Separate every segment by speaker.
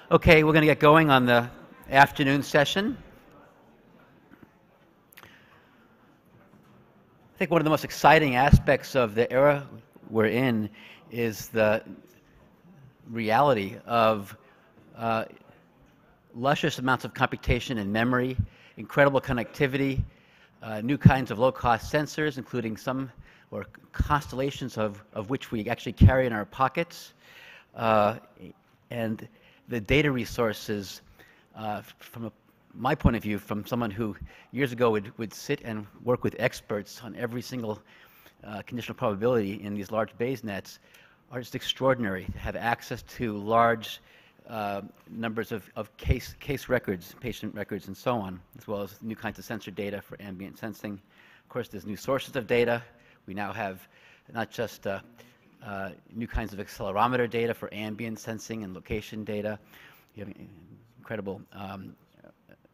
Speaker 1: Okay, we're going to get going on the afternoon session. I think one of the most exciting aspects of the era we're in is the reality of luscious amounts of computation and memory, incredible connectivity, new kinds of low-cost sensors, including some or constellations of which we actually carry in our pockets, and the data resources, from my point of view, from someone who years ago would sit and work with experts on every single conditional probability in these large Bayes nets, are just extraordinary. To have access to large numbers of case records, patient records, and so on, as well as new kinds of sensor data for ambient sensing. Of course, there's new sources of data. We now have not just new kinds of accelerometer data for ambient sensing and location data. You have incredible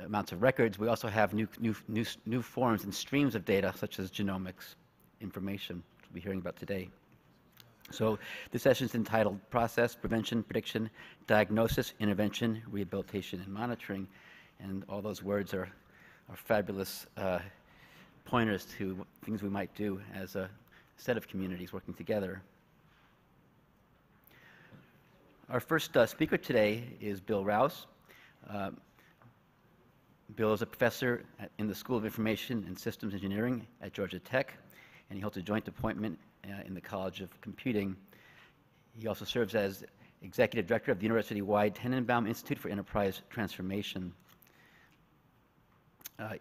Speaker 1: amounts of records. We also have new forms and streams of data, such as genomics information, which we'll be hearing about today. So this session is entitled Process, Prevention, Prediction, Diagnosis, Intervention, Rehabilitation, and Monitoring. And all those words are fabulous pointers to things we might do as a set of communities working together. Our first speaker today is Bill Rouse. Bill is a professor in the School of Information and Systems Engineering at Georgia Tech, and he holds a joint appointment in the College of Computing. He also serves as executive director of the university-wide Tenenbaum Institute for Enterprise Transformation.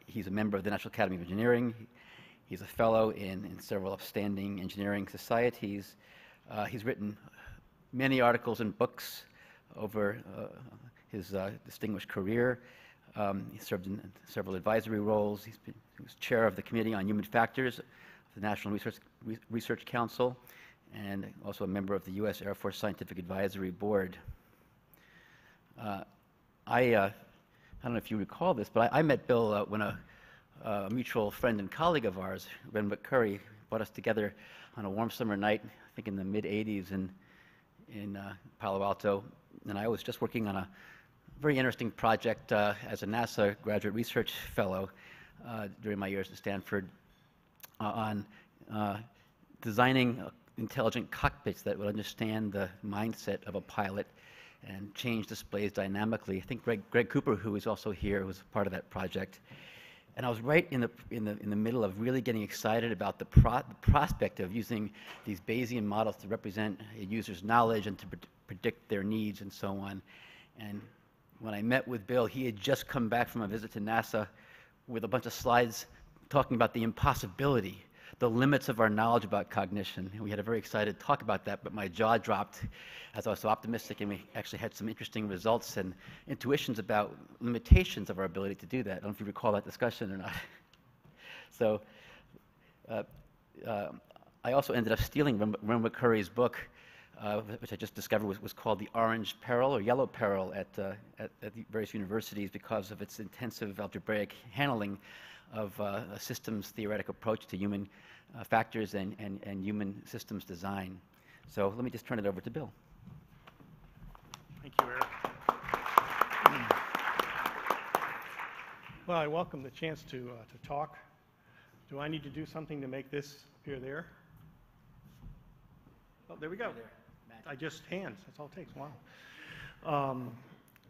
Speaker 1: He's a member of the National Academy of Engineering. He's a fellow in several upstanding engineering societies. He's written many articles and books over his distinguished career. He served in several advisory roles. He was chair of the Committee on Human Factors of the National Research Council, and also a member of the U.S. Air Force Scientific Advisory Board. I don't know if you recall this, but I met Bill when a mutual friend and colleague of ours, Ben McCurry, brought us together on a warm summer night, I think in the mid-'80s in Palo Alto. And I was just working on a very interesting project as a NASA graduate research fellow during my years at Stanford on designing intelligent cockpits that would understand the mindset of a pilot and change displays dynamically. I think Greg Cooper, who is also here, was part of that project. And I was right in the middle of really getting excited about the prospect of using these Bayesian models to represent a user's knowledge and to predict their needs and so on. And when I met with Bill, he had just come back from a visit to NASA with a bunch of slides talking about the impossibility, the limits of our knowledge about cognition. And we had a very excited talk about that, but my jaw dropped as I was so optimistic, and we actually had some interesting results and intuitions about limitations of our ability to do that. I don't know if you recall that discussion or not. So I also ended up stealing Ren McCurry's book, which I just discovered was called The Orange Peril or Yellow Peril at the various universities because of its intensive algebraic handling of a systems theoretic approach to human factors and human systems design. So let me just turn it over to Bill.
Speaker 2: Thank you, Eric. Well, I welcome the chance to talk. Do I need to do something to make this appear there? Oh, there we go. I just hands. That's all it takes. Wow.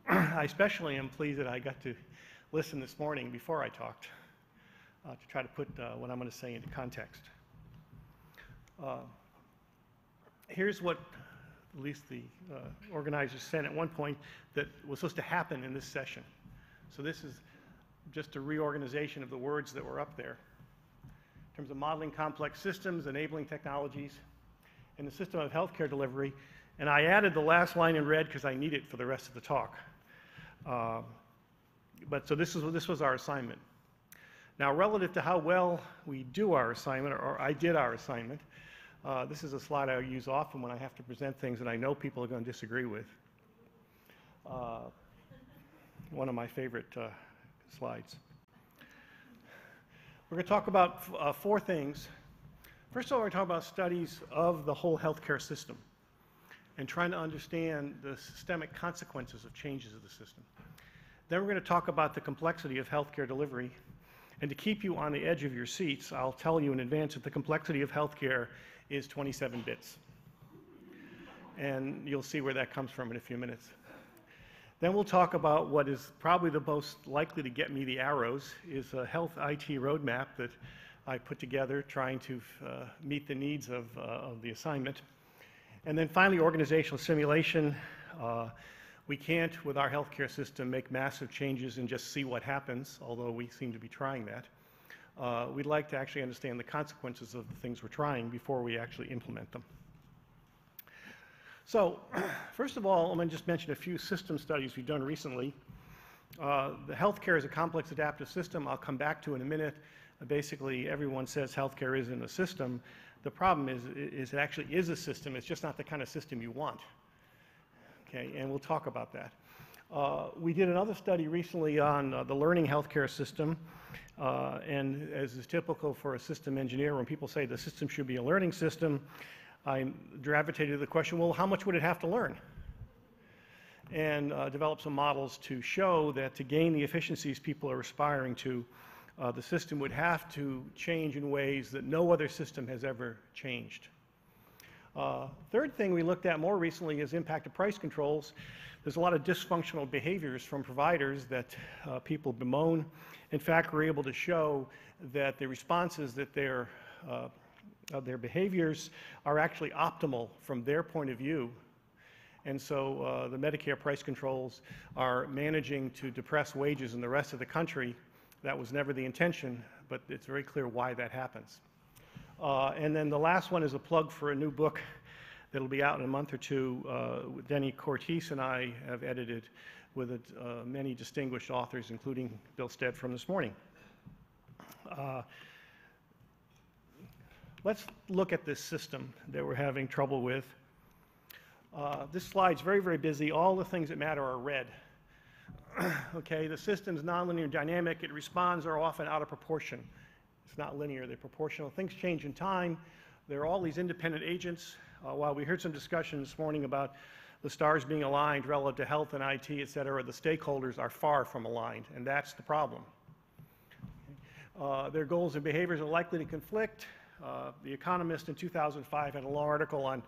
Speaker 2: I especially am pleased that I got to listen this morning before I talked to try to put what I'm going to say into context. Here's what at least the organizers said at one point that was supposed to happen in this session. So this is just a reorganization of the words that were up there in terms of modeling complex systems, enabling technologies, and the system of healthcare delivery. And I added the last line in red because I need it for the rest of the talk. So this was our assignment. Now, relative to how well we do our assignment, or I did our assignment, this is a slide I use often when I have to present things that I know people are going to disagree with. One of my favorite slides. We're going to talk about four things. First of all, we're going to talk about studies of the whole healthcare system. and trying to understand the systemic consequences of changes of the system. Then we're going to talk about the complexity of healthcare delivery. And to keep you on the edge of your seats, I'll tell you in advance that the complexity of healthcare is 27 bits. And you'll see where that comes from in a few minutes. Then we'll talk about what is probably the most likely to get me the arrows, is a health IT roadmap that I put together trying to meet the needs of the assignment. And then finally, organizational simulation. We can't, with our healthcare system, make massive changes and just see what happens, although we seem to be trying that. We'd like to actually understand the consequences of the things we're trying before we actually implement them. So, first of all, I'm going to just mention a few system studies we've done recently. The healthcare is a complex adaptive system. I'll come back to in a minute. Basically, everyone says healthcare isn't a system. The problem is it actually is a system. It's just not the kind of system you want. Okay, and we'll talk about that. We did another study recently on the learning healthcare system. And as is typical for a system engineer, when people say the system should be a learning system, I gravitated to the question, well, how much would it have to learn? And developed some models to show that to gain the efficiencies people are aspiring to, the system would have to change in ways that no other system has ever changed. Third thing we looked at more recently is impact of price controls. There's a lot of dysfunctional behaviors from providers that people bemoan. In fact, we're able to show that the responses that their behaviors are actually optimal from their point of view. And so the Medicare price controls are managing to depress wages in the rest of the country. That was never the intention, but it's very clear why that happens. And then the last one is a plug for a new book that'll be out in a month or two. Denny Cortese and I have edited with many distinguished authors, including Bill Stead from this morning. Let's look at this system that we're having trouble with. This slide's very, very busy. All the things that matter are red. Okay, the system's nonlinear dynamic. It responds are often out of proportion. It's not linear, they're proportional. Things change in time. There are all these independent agents. While we heard some discussion this morning about the stars being aligned relative to health and IT, et cetera, the stakeholders are far from aligned, and that's the problem. Their goals and behaviors are likely to conflict. The Economist in 2005 had a long article on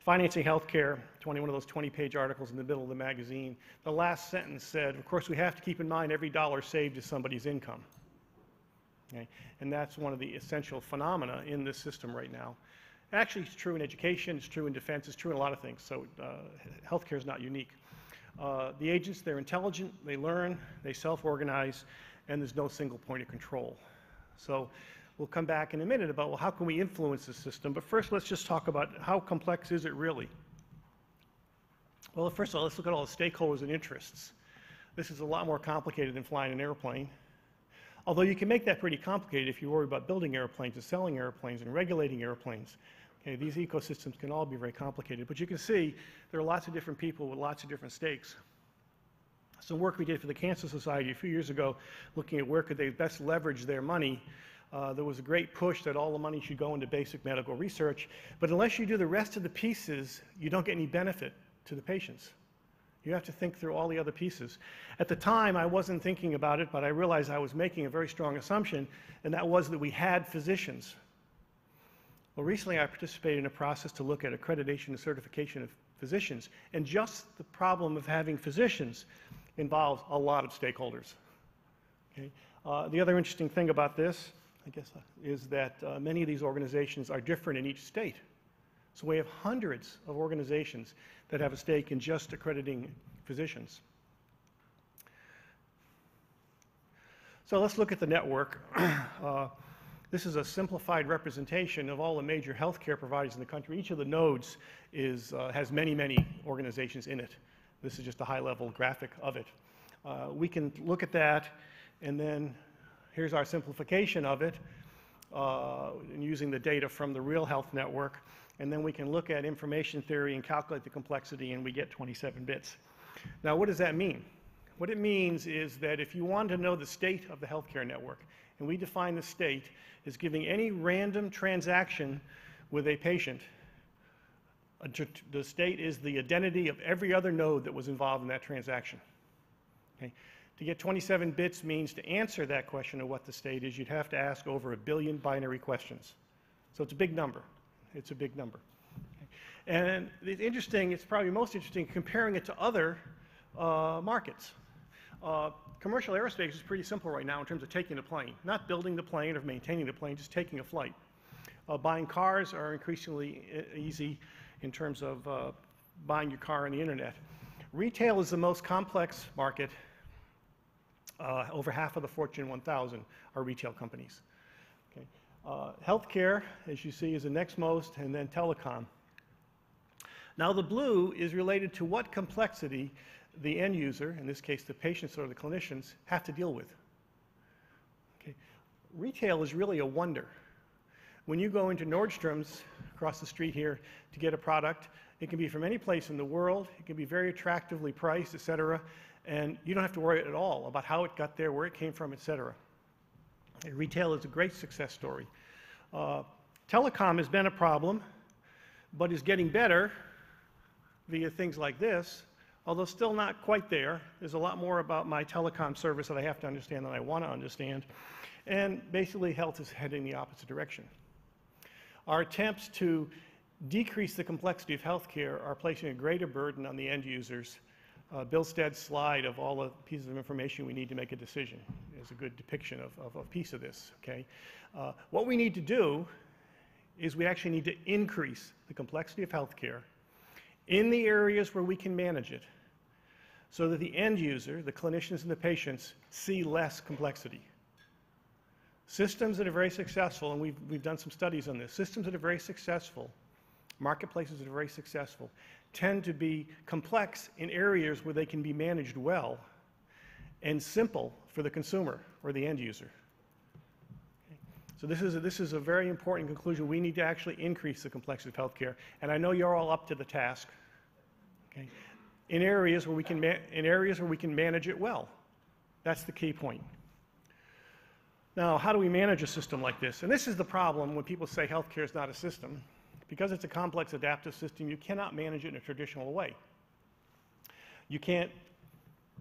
Speaker 2: financing healthcare, 21 of those 20-page articles in the middle of the magazine. The last sentence said, of course, we have to keep in mind every dollar saved is somebody's income. Okay? And that's one of the essential phenomena in this system right now. Actually, it's true in education, it's true in defense, it's true in a lot of things, so healthcare is not unique. The agents, they're intelligent, they learn, they self-organize, and there's no single point of control. So we'll come back in a minute about, well, how can we influence the system? But first, let's just talk about how complex is it really? Well, first of all, let's look at all the stakeholders and interests. This is a lot more complicated than flying an airplane. Although you can make that pretty complicated if you worry about building airplanes and selling airplanes and regulating airplanes. Okay, these ecosystems can all be very complicated. But you can see there are lots of different people with lots of different stakes. Some work we did for the Cancer Society a few years ago, looking at where could they best leverage their money. There was a great push that all the money should go into basic medical research. But unless you do the rest of the pieces, you don't get any benefit to the patients. You have to think through all the other pieces. At the time, I wasn't thinking about it, but I realized I was making a very strong assumption, and that was that we had physicians. Well, recently I participated in a process to look at accreditation and certification of physicians, and just the problem of having physicians involves a lot of stakeholders. Okay? The other interesting thing about this, I guess, is that many of these organizations are different in each state. So we have hundreds of organizations that have a stake in just accrediting physicians. So let's look at the network. This is a simplified representation of all the major healthcare providers in the country. Each of the nodes has many, many organizations in it. This is just a high-level graphic of it. We can look at that, and then here's our simplification of it, and using the data from the Real Health Network. And then we can look at information theory and calculate the complexity, and we get 27 bits. Now, what does that mean? What it means is that if you want to know the state of the healthcare network, and we define the state as giving any random transaction with a patient The state is the identity of every other node that was involved in that transaction. Okay? To get 27 bits means to answer that question of what the state is, you'd have to ask over 1 billion binary questions. So it's a big number. It's a big number. Okay? And it's interesting, it's probably most interesting comparing it to other markets. Commercial aerospace is pretty simple right now in terms of taking a plane. Not building the plane or maintaining the plane, just taking a flight. Buying cars are increasingly easy in terms of buying your car on the internet. Retail is the most complex market. Over half of the Fortune 1000 are retail companies. Okay. Healthcare, as you see, is the next most, and then telecom. Now the blue is related to what complexity the end user, in this case the patients or the clinicians, have to deal with. Okay. Retail is really a wonder. When you go into Nordstrom's across the street here to get a product, it can be from any place in the world, it can be very attractively priced, et cetera, and you don't have to worry at all about how it got there, where it came from, et cetera. And retail is a great success story. Telecom has been a problem, but is getting better via things like this, although still not quite there. There's a lot more about my telecom service that I have to understand than I want to understand. And basically, health is heading the opposite direction. Our attempts to decrease the complexity of healthcare are placing a greater burden on the end users. Bill Stead's slide of all the pieces of information we need to make a decision is a good depiction of a piece of this. Okay? What we need to do is we actually need to increase the complexity of healthcare in the areas where we can manage it so that the end user, the clinicians and the patients, see less complexity. Systems that are very successful, and we've done some studies on this, systems that are very successful, marketplaces that are very successful, tend to be complex in areas where they can be managed well and simple for the consumer or the end user. Okay. So this is a very important conclusion. We need to actually increase the complexity of healthcare, and I know you're all up to the task. Okay. In areas where we can manage it well. That's the key point. Now, how do we manage a system like this? And this is the problem when people say healthcare is not a system. Because it's a complex adaptive system, you cannot manage it in a traditional way. You can't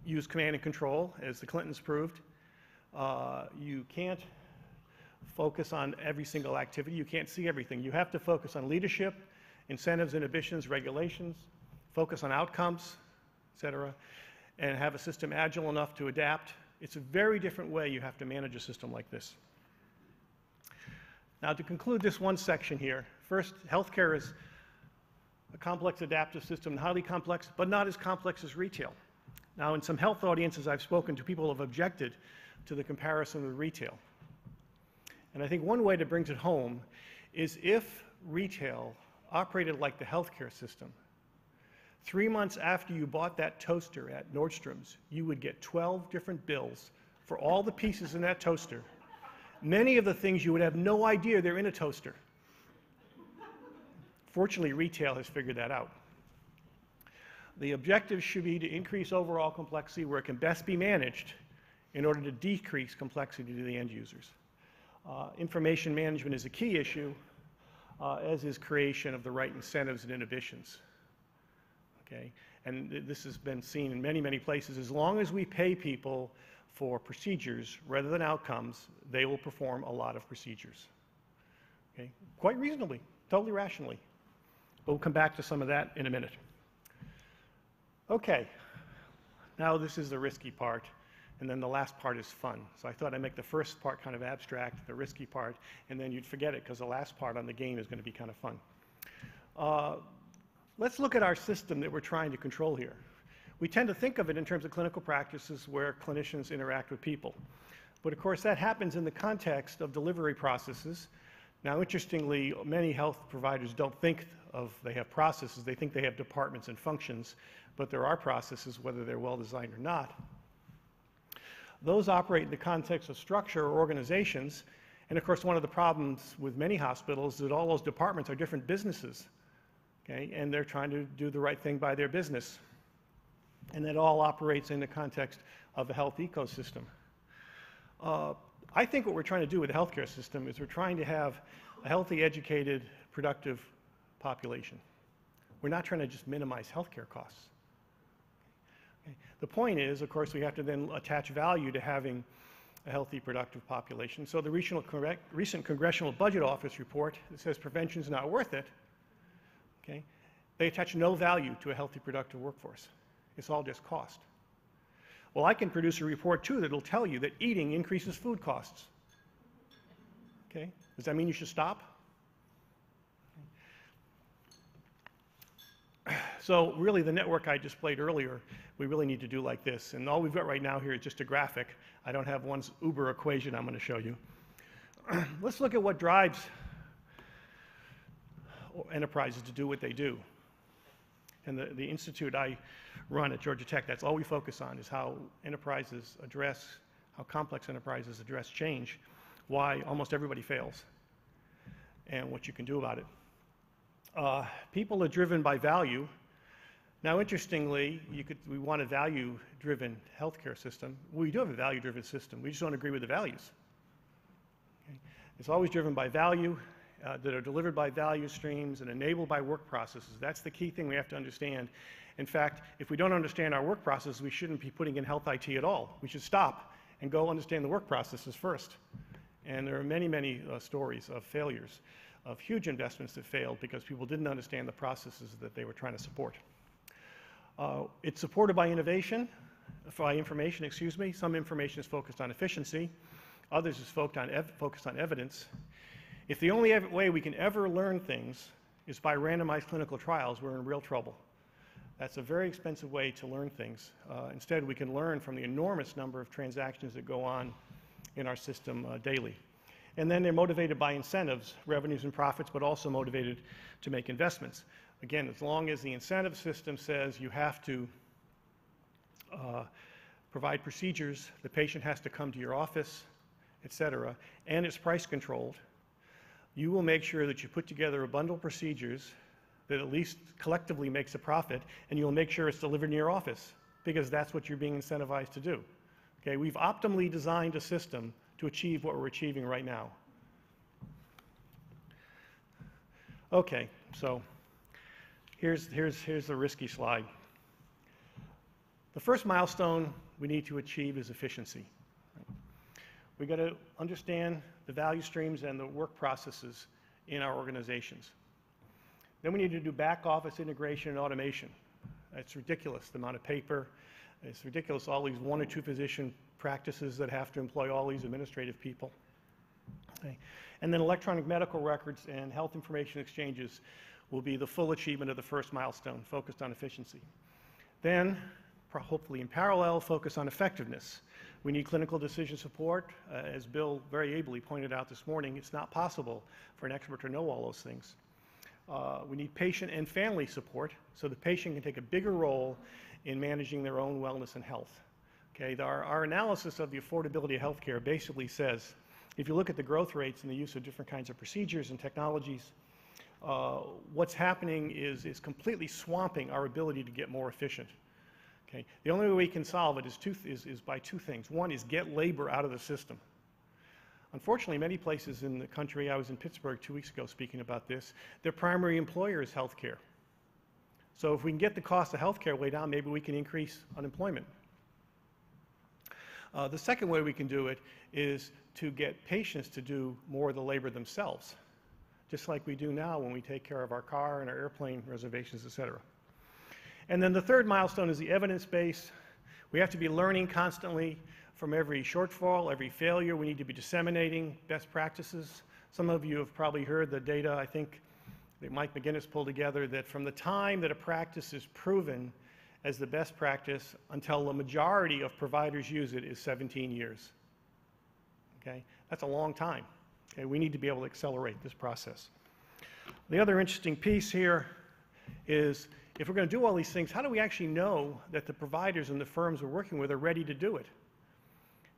Speaker 2: use command and control, as the Clintons proved. You can't focus on every single activity. You can't see everything. You have to focus on leadership, incentives, inhibitions, regulations, focus on outcomes, et cetera, and have a system agile enough to adapt. It's a very different way you have to manage a system like this. Now, to conclude this one section here, first, healthcare is a complex adaptive system, highly complex, but not as complex as retail. Now, in some health audiences I've spoken to, people have objected to the comparison with retail. And I think one way to bring it home is if retail operated like the healthcare system, 3 months after you bought that toaster at Nordstrom's, you would get 12 different bills for all the pieces in that toaster. Many of the things you would have no idea they're in a toaster. Fortunately, retail has figured that out. The objective should be to increase overall complexity where it can best be managed in order to decrease complexity to the end users. Information management is a key issue, as is creation of the right incentives and inhibitions. Okay? And this has been seen in many, many places. As long as we pay people for procedures rather than outcomes, they will perform a lot of procedures. Okay? Quite reasonably, totally rationally. We'll come back to some of that in a minute. Okay, now this is the risky part, and then the last part is fun. So I thought I'd make the first part kind of abstract, the risky part, and then you'd forget it because the last part on the game is going to be kind of fun. Let's look at our system that we're trying to control here. We tend to think of it in terms of clinical practices where clinicians interact with people. But of course, that happens in the context of delivery processes. Now, interestingly, many health providers don't think they have processes. They think they have departments and functions, but there are processes, whether they're well designed or not. Those operate in the context of structure or organizations. And of course, one of the problems with many hospitals is that all those departments are different businesses. Okay? And they're trying to do the right thing by their business. And that all operates in the context of a health ecosystem. I think what we're trying to do with the healthcare system is we're trying to have a healthy, educated, productive population. We're not trying to just minimize healthcare costs. Okay. The point is, of course, we have to then attach value to having a healthy, productive population. So the recent Congressional Budget Office report that says prevention is not worth it, okay, they attach no value to a healthy, productive workforce. It's all just cost. Well, I can produce a report, too, that will tell you that eating increases food costs. Okay? Does that mean you should stop? So really, the network I displayed earlier, we really need to do like this. And all we've got right now here is just a graphic. I don't have one's Uber equation I'm going to show you. Let's look at what drives enterprises to do what they do. And the institute I run at Georgia Tech, that's all we focus on, is how enterprises address, how complex enterprises address change, why almost everybody fails, and what you can do about it. People are driven by value. Now, interestingly, we want a value-driven healthcare system. We do have a value-driven system. We just don't agree with the values. Okay? It's always driven by value, that are delivered by value streams and enabled by work processes. That's the key thing we have to understand. In fact, if we don't understand our work processes, we shouldn't be putting in health IT at all. We should stop and go understand the work processes first. And there are many, many stories of failures, of huge investments that failed because people didn't understand the processes that they were trying to support. It's supported by information, excuse me. Some information is focused on efficiency. Others is focused on evidence. If the only way we can ever learn things is by randomized clinical trials, we're in real trouble. That's a very expensive way to learn things. Instead, we can learn from the enormous number of transactions that go on in our system daily. And then they're motivated by incentives, revenues and profits, but also motivated to make investments. Again, as long as the incentive system says you have to provide procedures, the patient has to come to your office, et cetera, and it's price controlled, you will make sure that you put together a bundle of procedures that at least collectively makes a profit, and you'll make sure it's delivered in your office, because that's what you're being incentivized to do. Okay, we've optimally designed a system to achieve what we're achieving right now. Okay, so here's the risky slide. The first milestone we need to achieve is efficiency. We got to understand the value streams and the work processes in our organizations. Then we need to do back office integration and automation. It's ridiculous, the amount of paper. It's ridiculous, all these 1 or 2 physician practices that have to employ all these administrative people. Okay. And then electronic medical records and health information exchanges will be the full achievement of the first milestone, focused on efficiency. Then, hopefully in parallel, focus on effectiveness. We need clinical decision support. As Bill very ably pointed out this morning, it's not possible for an expert to know all those things. We need patient and family support so the patient can take a bigger role in managing their own wellness and health. Okay, our analysis of the affordability of healthcare basically says, if you look at the growth rates and the use of different kinds of procedures and technologies, what's happening is completely swamping our ability to get more efficient. Okay, the only way we can solve it is by 2 things. One is get labor out of the system. Unfortunately, many places in the country, I was in Pittsburgh 2 weeks ago speaking about this, their primary employer is healthcare. So if we can get the cost of healthcare way down, maybe we can increase unemployment. The second way we can do it is to get patients to do more of the labor themselves, just like we do now when we take care of our car and our airplane reservations, et cetera. And then the third milestone is the evidence base. We have to be learning constantly from every shortfall, every failure. We need to be disseminating best practices. Some of you have probably heard the data, I think, that Mike McGinnis pulled together, that from the time that a practice is proven as the best practice until the majority of providers use it is 17 years. Okay? That's a long time. Okay? We need to be able to accelerate this process. The other interesting piece here is, if we're going to do all these things, how do we actually know that the providers and the firms we're working with are ready to do it?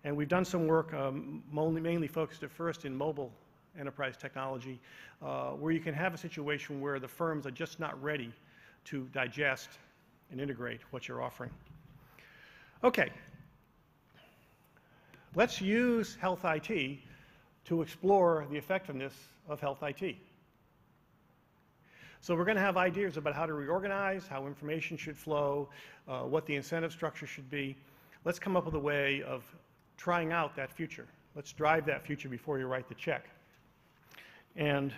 Speaker 2: And we've done some work, mainly focused at first in mobile enterprise technology, where you can have a situation where the firms are just not ready to digest and integrate what you're offering. Okay. Let's use health IT to explore the effectiveness of health IT. So we're going to have ideas about how to reorganize, how information should flow, what the incentive structure should be. Let's come up with a way of trying out that future. Let's drive that future before you write the check. And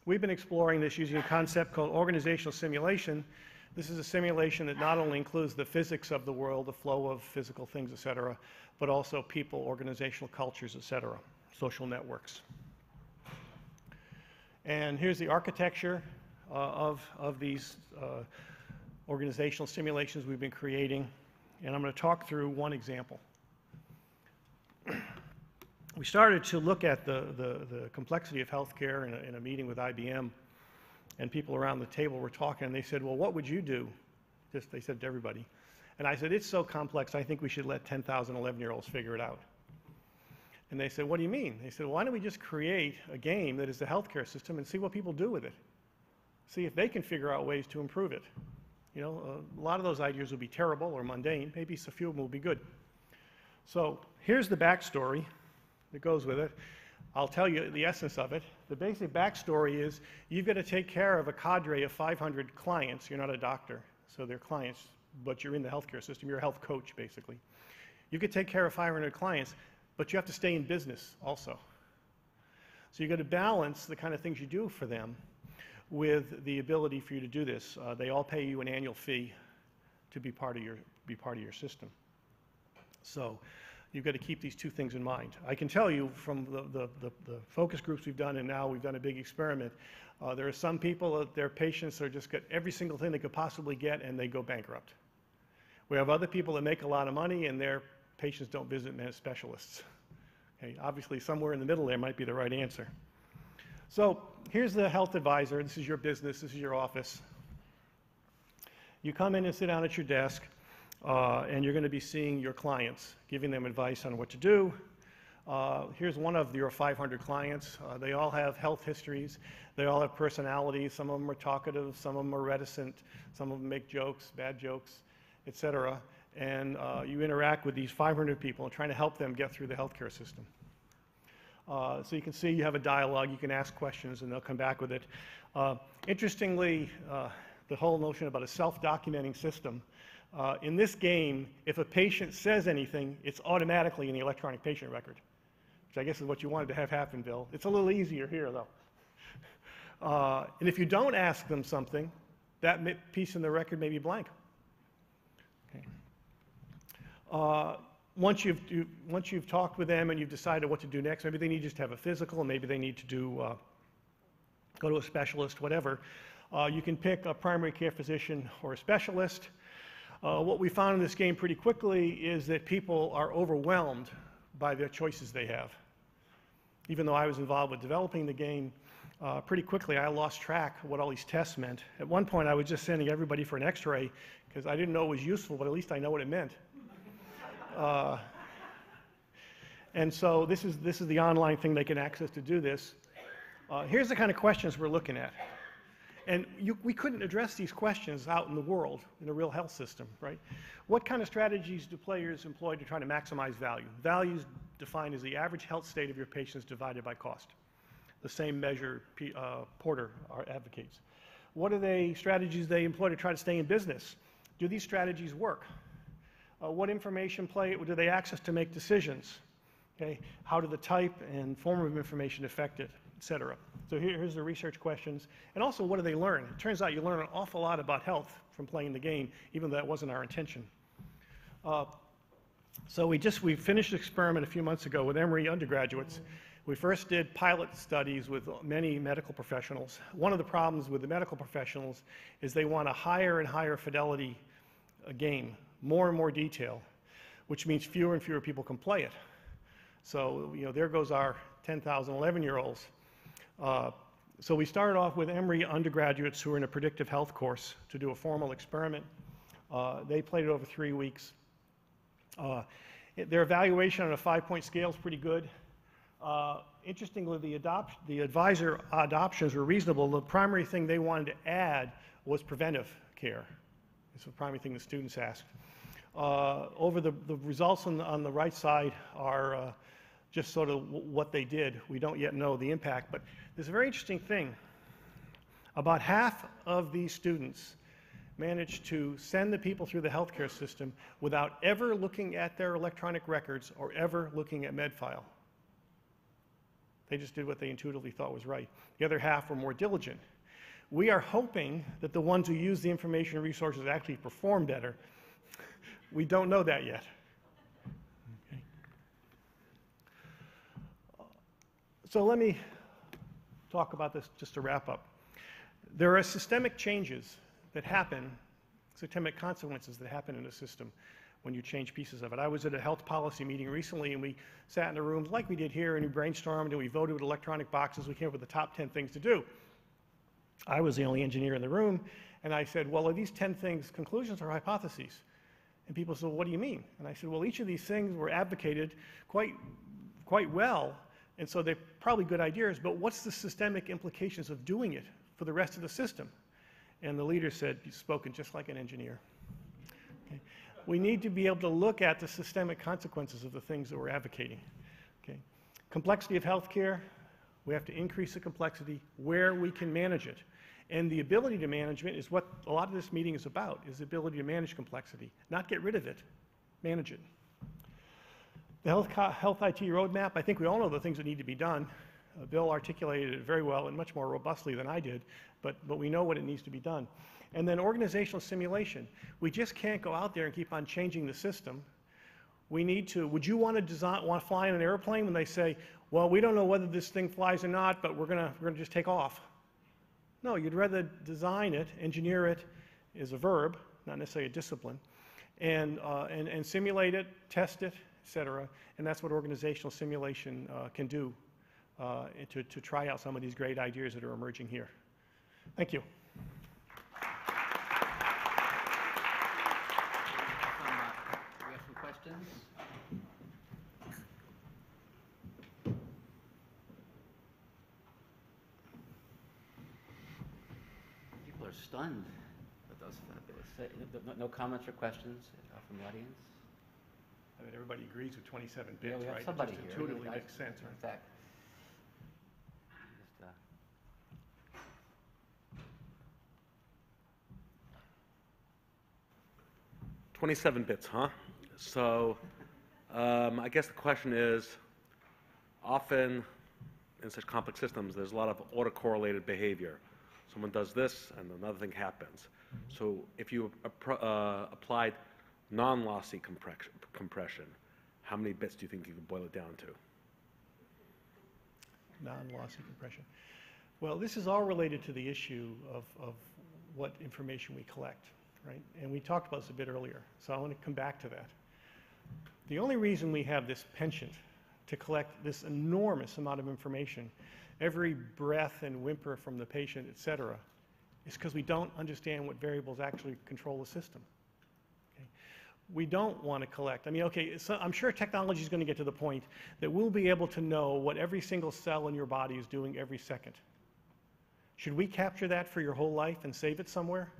Speaker 2: we've been exploring this using a concept called organizational simulation. This is a simulation that not only includes the physics of the world, the flow of physical things, et cetera, but also people, organizational cultures, et cetera, social networks. And here's the architecture of these organizational simulations we've been creating. And I'm going to talk through one example. We started to look at the complexity of healthcare in a meeting with IBM, and people around the table were talking, and they said, well, what would you do? Just, they said to everybody. And I said, it's so complex, I think we should let 10,000 11-year-olds figure it out. And they said, what do you mean? They said, well, why don't we just create a game that is the healthcare system and see what people do with it? See if they can figure out ways to improve it. You know, a lot of those ideas will be terrible or mundane. Maybe a few of them will be good. So here's the backstory that goes with it. I'll tell you the essence of it. The basic backstory is you've got to take care of a cadre of 500 clients. You're not a doctor, so they're clients, but you're in the healthcare system. You're a health coach, basically. You could take care of 500 clients, but you have to stay in business also. So you've got to balance the kind of things you do for them with the ability for you to do this. They all pay you an annual fee to be part of your system. So you've got to keep these two things in mind. I can tell you from the focus groups we've done, and now we've done a big experiment, there are some people, their patients are just get every single thing they could possibly get, and they go bankrupt. We have other people that make a lot of money, and their patients don't visit specialists. Okay, obviously, somewhere in the middle there might be the right answer. So here's the health advisor. This is your business. This is your office. You come in and sit down at your desk, and you're going to be seeing your clients, giving them advice on what to do. Here's one of your 500 clients. They all have health histories. They all have personalities. Some of them are talkative. Some of them are reticent. Some of them make jokes, bad jokes, et cetera. And you interact with these 500 people trying to help them get through the healthcare system. So you can see you have a dialogue. You can ask questions, and they'll come back with it. Interestingly, the whole notion about a self-documenting system, in this game, if a patient says anything, it's automatically in the electronic patient record, which I guess is what you wanted to have happen, Bill. It's a little easier here, though. And if you don't ask them something, that piece in the record may be blank. Okay. Once you've talked with them and you've decided what to do next, maybe they need just to have a physical, maybe they need to go to a specialist, whatever. You can pick a primary care physician or a specialist. What we found in this game pretty quickly is that people are overwhelmed by the choices they have. Even though I was involved with developing the game, pretty quickly I lost track of what all these tests meant. At one point I was just sending everybody for an x-ray because I didn't know it was useful, but at least I know what it meant. And so this is the online thing they can access to do this. Here's the kind of questions we're looking at. And we couldn't address these questions out in the world, in a real health system, right? What kind of strategies do players employ to try to maximize value? Value is defined as the average health state of your patients divided by cost. The same measure Porter advocates. What are the strategies they employ to try to stay in business? Do these strategies work? What information do they access to make decisions? Okay? How do the type and form of information affect it, et cetera? So here's the research questions. And also, what do they learn? It turns out you learn an awful lot about health from playing the game, even though that wasn't our intention. So we finished an experiment a few months ago with Emory undergraduates. We first did pilot studies with many medical professionals. One of the problems with the medical professionals is they want a higher and higher fidelity game, more and more detail, which means fewer and fewer people can play it. So, you know, there goes our 10,000 11-year-olds. So we started off with Emory undergraduates who were in a predictive health course to do a formal experiment. They played it over 3 weeks. Their evaluation on a 5-point scale is pretty good. Interestingly, the advisor adoptions were reasonable. The primary thing they wanted to add was preventive care. It's the primary thing the students asked. Over the results on the right side are just sort of what they did. We don't yet know the impact, but there's a very interesting thing About half of these students managed to send the people through the healthcare system without ever looking at their electronic records or ever looking at MedFile. They just did what they intuitively thought was right. The other half were more diligent. We are hoping that the ones who use the information resources actually perform better. We don't know that yet. Okay. So let me talk about this just to wrap up. There are systemic changes that happen, systemic consequences that happen in a system when you change pieces of it. I was at a health policy meeting recently, and we sat in a room like we did here, and we brainstormed, and we voted with electronic boxes. We came up with the top 10 things to do. I was the only engineer in the room, and I said, well, are these 10 things conclusions or hypotheses? And people said, well, what do you mean? And I said, well, each of these things were advocated quite well, and so they're probably good ideas, but what's the systemic implications of doing it for the rest of the system? And the leader said, you've spoken just like an engineer. Okay. We need to be able to look at the systemic consequences of the things that we're advocating. Okay. Complexity of healthcare, we have to increase the complexity where we can manage it. And the ability to manage it is what a lot of this meeting is about, is the ability to manage complexity, not get rid of it, manage it. The health IT roadmap, I think we all know the things that need to be done. Bill articulated it very well and much more robustly than I did, but we know what it needs to be done. And then organizational simulation. We just can't go out there and keep on changing the system. We need to, would you want to fly in an airplane when they say, well, we don't know whether this thing flies or not, but we're gonna just take off? No, you'd rather design it, engineer it is a verb, not necessarily a discipline, and simulate it, test it, etc. And that's what organizational simulation can do to try out some of these great ideas that are emerging here. Thank you.
Speaker 1: We have some questions. People are stunned with those fabulous. No comments or questions from the audience?
Speaker 2: I mean, everybody agrees with 27 bits,
Speaker 1: Yeah, we have
Speaker 2: right?
Speaker 1: somebody
Speaker 2: it just
Speaker 1: here.
Speaker 2: intuitively makes sense, right?
Speaker 1: In fact,
Speaker 3: 27 bits, huh? So I guess the question is, often in such complex systems, there's a lot of autocorrelated behavior. Someone does this, and another thing happens. So if you applied non-lossy compression, how many bits do you think you could boil it down to?
Speaker 2: Non-lossy compression. Well, this is all related to the issue of what information we collect, right? And we talked about this a bit earlier, so I want to come back to that. The only reason we have this penchant to collect this enormous amount of information, every breath and whimper from the patient, et cetera, is because we don't understand what variables actually control the system. Okay? We don't want to collect. I mean, okay, so I'm sure technology is going to get to the point that we'll be able to know what every single cell in your body is doing every second. Should we capture that for your whole life and save it somewhere?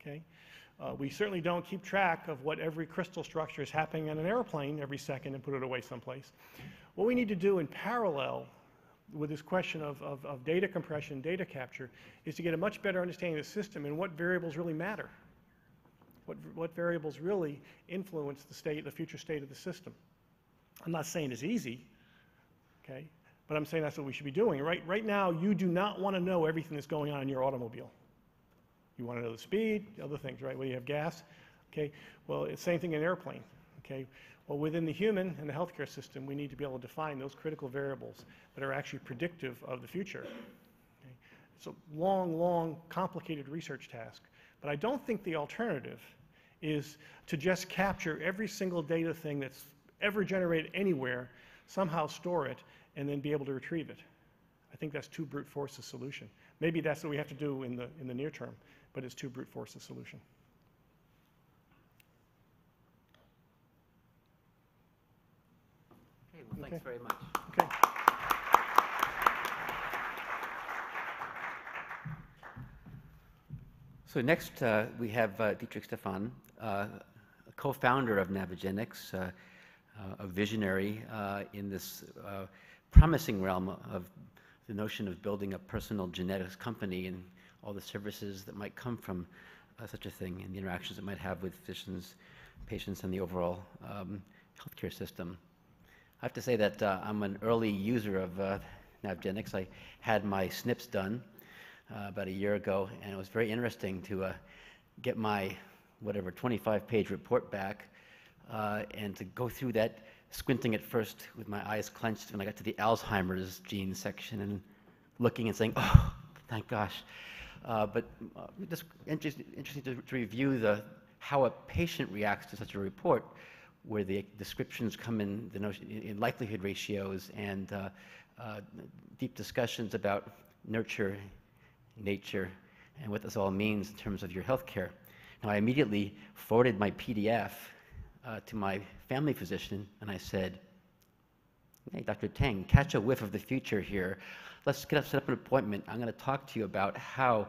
Speaker 2: Okay. We certainly don't keep track of what every crystal structure is happening on an airplane every second and put it away someplace. What we need to do in parallel with this question of data compression, data capture, is to get a much better understanding of the system and what variables really matter. What variables really influence the future state of the system. I'm not saying it's easy, okay, but I'm saying that's what we should be doing. Right now, you do not want to know everything that's going on in your automobile. You want to know the speed, other things, right? Whether you have gas, okay? Well, it's the same thing in an airplane, okay? Well, within the human and the healthcare system, we need to be able to define those critical variables that are actually predictive of the future. Okay? It's a long, long, complicated research task, but I don't think the alternative is to just capture every single data thing that's ever generated anywhere, somehow store it, and then be able to retrieve it. I think that's too brute force a solution. Maybe that's what we have to do in the near term, but it's too brute force a solution.
Speaker 1: okay, well, thanks very much.
Speaker 2: Okay.
Speaker 1: So next we have Dietrich Stephan, a co-founder of Navigenics, a visionary in this promising realm of the notion of building a personal genetics company, and all the services that might come from such a thing and the interactions it might have with physicians, patients, and the overall healthcare system. I have to say that I'm an early user of Navigenics. I had my SNPs done about a year ago, and it was very interesting to get my, whatever, 25-page report back and to go through that, squinting at first with my eyes clenched when I got to the Alzheimer's gene section and looking and saying, oh, thank gosh. But just interesting to review how a patient reacts to such a report, where the descriptions come in in likelihood ratios and deep discussions about nurture, nature, and what this all means in terms of your healthcare. Now, I immediately forwarded my PDF to my family physician, and I said, hey, Dr. Teng, catch a whiff of the future here. Let's set up an appointment. I'm going to talk to you about how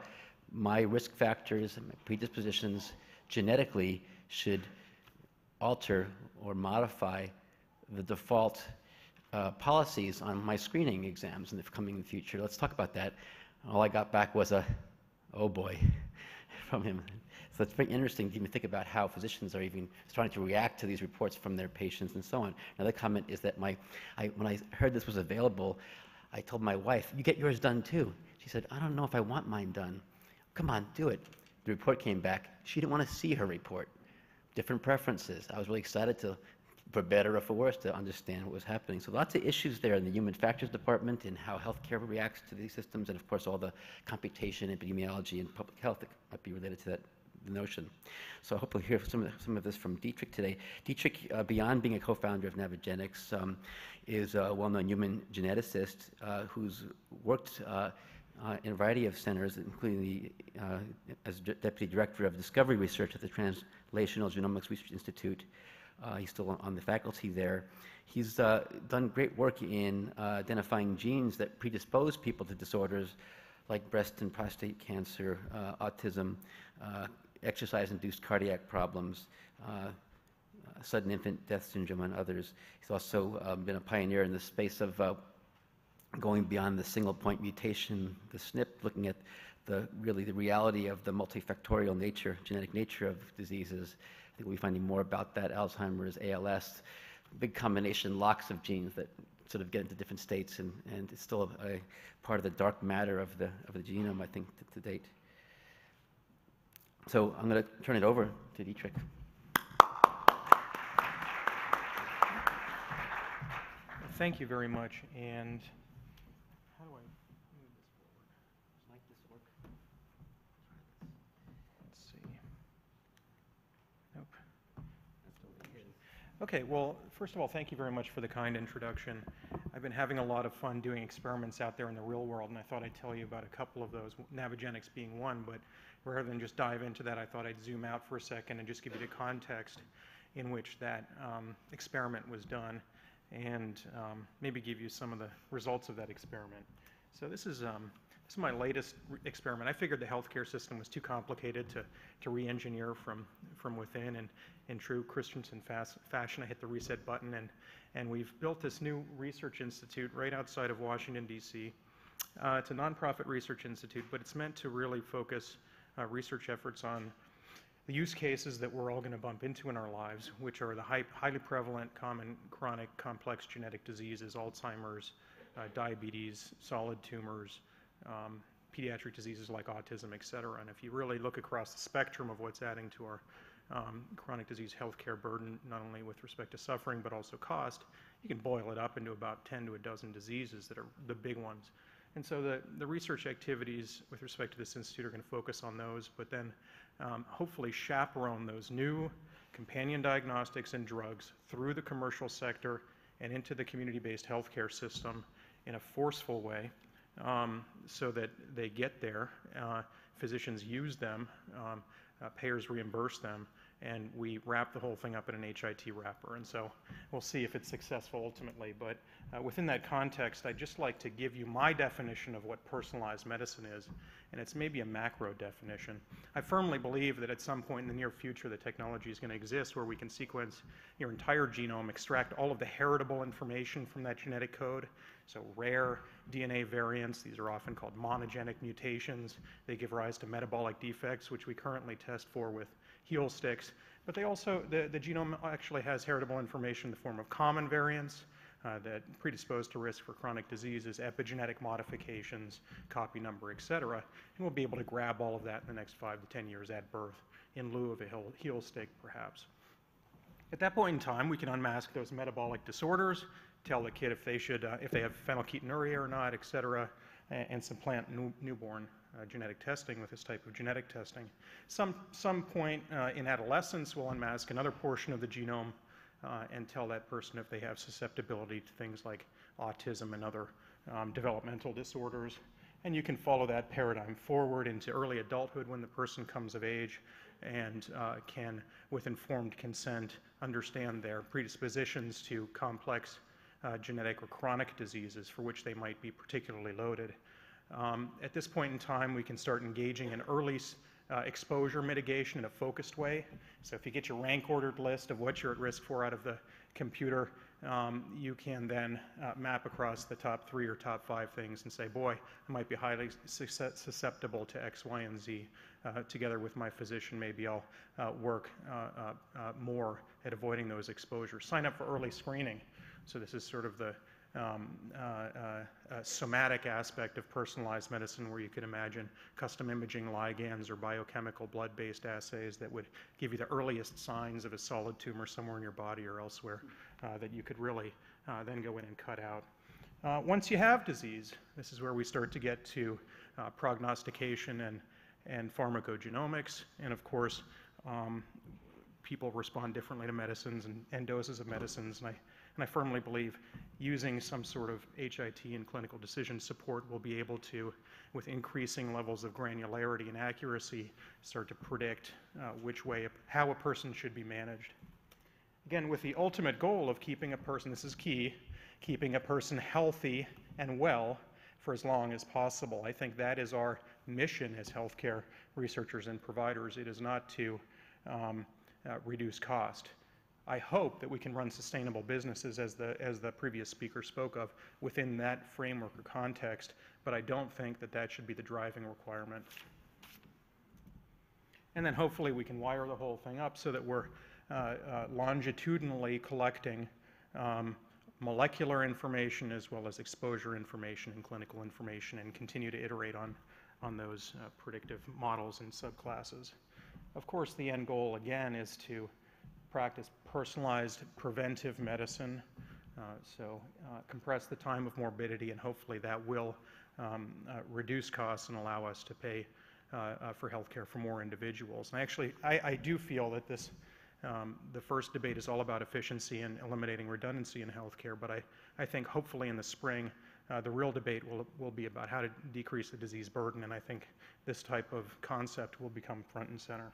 Speaker 1: my risk factors and my predispositions genetically should alter or modify the default policies on my screening exams in the coming future. Let's talk about that. All I got back was a, oh boy, from him. So it's very interesting to even think about how physicians are even starting to react to these reports from their patients and so on. Another comment is that when I heard this was available, I told my wife, you get yours done too. She said, I don't know if I want mine done. Come on, do it. The report came back. She didn't want to see her report. Different preferences. I was really excited to, for better or for worse, to understand what was happening. So lots of issues there in the human factors department and how healthcare reacts to these systems, and of course all the computation, epidemiology, and public health that might be related to that notion. So I hope we'll hear some of this from Dietrich today. Dietrich, beyond being a co-founder of Navigenics, is a well-known human geneticist who's worked in a variety of centers, including as Deputy Director of Discovery Research at the Translational Genomics Research Institute. He's still on the faculty there. He's done great work in identifying genes that predispose people to disorders like breast and prostate cancer, autism, exercise-induced cardiac problems, sudden infant death syndrome, and others. He's also been a pioneer in the space of going beyond the single point mutation, the SNP, looking at the reality of the multifactorial nature, genetic nature of diseases. I think we'll be finding more about that, Alzheimer's, ALS, big combination locks of genes that sort of get into different states, and it's still a part of the dark matter of the genome, I think, to date. So I'm going to turn it over to Dietrich.
Speaker 4: Thank you very much. And how do I move this forward?
Speaker 1: Like this work?
Speaker 4: Let's see. Nope. Okay, well, first of all, thank you very much for the kind introduction. I've been having a lot of fun doing experiments out there in the real world, and I thought I'd tell you about a couple of those, Navigenics being one, but rather than just dive into that, I thought I'd zoom out for a second and just give you the context in which that experiment was done, and maybe give you some of the results of that experiment. So this is my latest experiment. I figured the healthcare system was too complicated to re-engineer from within, and in true Christensen fashion, I hit the reset button, and we've built this new research institute right outside of Washington, D.C. It's a nonprofit research institute, but it's meant to really focus research efforts on the use cases that we're all going to bump into in our lives, which are the highly prevalent, common, chronic, complex genetic diseases, Alzheimer's, diabetes, solid tumors, pediatric diseases like autism, et cetera. And if you really look across the spectrum of what's adding to our chronic disease healthcare burden, not only with respect to suffering but also cost, you can boil it up into about 10 to a dozen diseases that are the big ones. And so the research activities with respect to this institute are going to focus on those, but then hopefully chaperone those new companion diagnostics and drugs through the commercial sector and into the community-based healthcare system in a forceful way, so that they get there, physicians use them, payers reimburse them, and we wrap the whole thing up in an HIT wrapper. And so we'll see if it's successful ultimately. But within that context, I'd just like to give you my definition of what personalized medicine is, and it's maybe a macro definition. I firmly believe that at some point in the near future, the technology is going to exist where we can sequence your entire genome, extract all of the heritable information from that genetic code. So rare DNA variants, these are often called monogenic mutations. They give rise to metabolic defects, which we currently test for with heel sticks. But they also, the genome actually has heritable information in the form of common variants that predispose to risk for chronic diseases, epigenetic modifications, copy number, et cetera. And we'll be able to grab all of that in the next 5 to 10 years at birth in lieu of a heel stick, perhaps. At that point in time, we can unmask those metabolic disorders, tell the kid if they should, if they have phenylketonuria or not, et cetera, and supplant newborn genetic testing with this type of genetic testing. Some point in adolescence, we'll unmask another portion of the genome and tell that person if they have susceptibility to things like autism and other developmental disorders. And you can follow that paradigm forward into early adulthood when the person comes of age and can, with informed consent, understand their predispositions to complex genetic or chronic diseases for which they might be particularly loaded. At this point in time, we can start engaging in early exposure mitigation in a focused way. So if you get your rank ordered list of what you're at risk for out of the computer, you can then map across the top 3 or top 5 things and say, boy, I might be highly susceptible to X, Y, and Z. Together with my physician, maybe I'll work more at avoiding those exposures. Sign up for early screening. So this is sort of the somatic aspect of personalized medicine, where you could imagine custom imaging ligands or biochemical blood-based assays that would give you the earliest signs of a solid tumor somewhere in your body or elsewhere that you could really then go in and cut out. Once you have disease, this is where we start to get to prognostication and pharmacogenomics, and of course, people respond differently to medicines and doses of medicines, and I firmly believe using some sort of HIT and clinical decision support will be able to, with increasing levels of granularity and accuracy, start to predict how a person should be managed. Again, with the ultimate goal of keeping a person, this is key, keeping a person healthy and well for as long as possible. I think that is our mission as healthcare researchers and providers. It is not to reduce cost. I hope that we can run sustainable businesses, as the previous speaker spoke of, within that framework or context, but I don't think that that should be the driving requirement. And then hopefully we can wire the whole thing up so that we're longitudinally collecting molecular information as well as exposure information and clinical information, and continue to iterate on those predictive models and subclasses. Of course, the end goal, again, is to practice personalized preventive medicine, compress the time of morbidity, and hopefully that will reduce costs and allow us to pay for healthcare for more individuals. And I do feel that this, the first debate is all about efficiency and eliminating redundancy in healthcare, but I think hopefully in the spring the real debate will be about how to decrease the disease burden, and I think this type of concept will become front and center.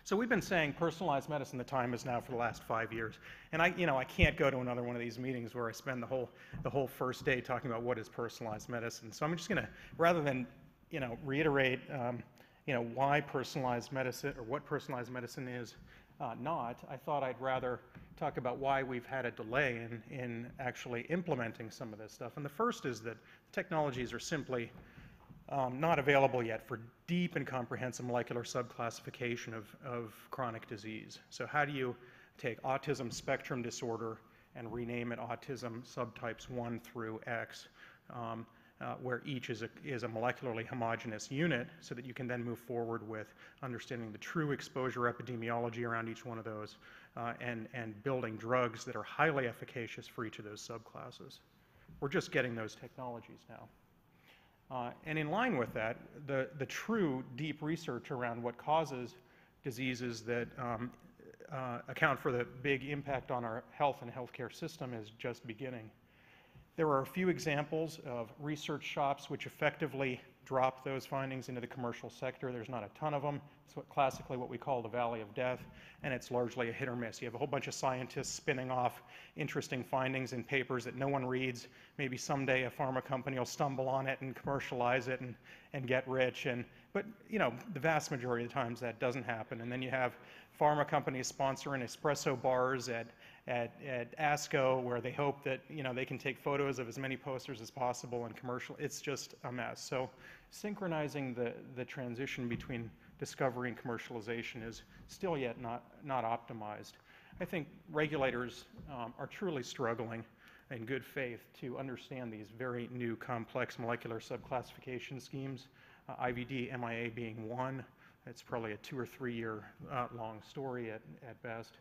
Speaker 4: So we've been saying personalized medicine, the time is now, for the last 5 years. And I can't go to another one of these meetings where I spend the whole first day talking about what is personalized medicine. So I'm just going to, rather than reiterate why personalized medicine, or what personalized medicine is not, I thought I'd rather talk about why we've had a delay in actually implementing some of this stuff. And the first is that technologies are simply not available yet for deep and comprehensive molecular subclassification of chronic disease. So how do you take autism spectrum disorder and rename it autism subtypes 1 through X, where each is a molecularly homogeneous unit, so that you can then move forward with understanding the true exposure epidemiology around each one of those, and building drugs that are highly efficacious for each of those subclasses. We're just getting those technologies now. And in line with that, the true deep research around what causes diseases that account for the big impact on our health and healthcare system is just beginning. There are a few examples of research shops which effectively drop those findings into the commercial sector. There's not a ton of them. It's classically what we call the valley of death, and it's largely a hit or miss. You have a whole bunch of scientists spinning off interesting findings in papers that no one reads. Maybe someday a pharma company will stumble on it and commercialize it and get rich. But you know, the vast majority of the times that doesn't happen. And then you have pharma companies sponsoring espresso bars at ASCO, where they hope that, you know, they can take photos of as many posters as possible and commercial. It's just a mess. So synchronizing the transition between discovery and commercialization is still yet not optimized. I think regulators are truly struggling in good faith to understand these very new complex molecular subclassification schemes, IVD, MIA being one. It's probably a 2 or 3 year long story at best.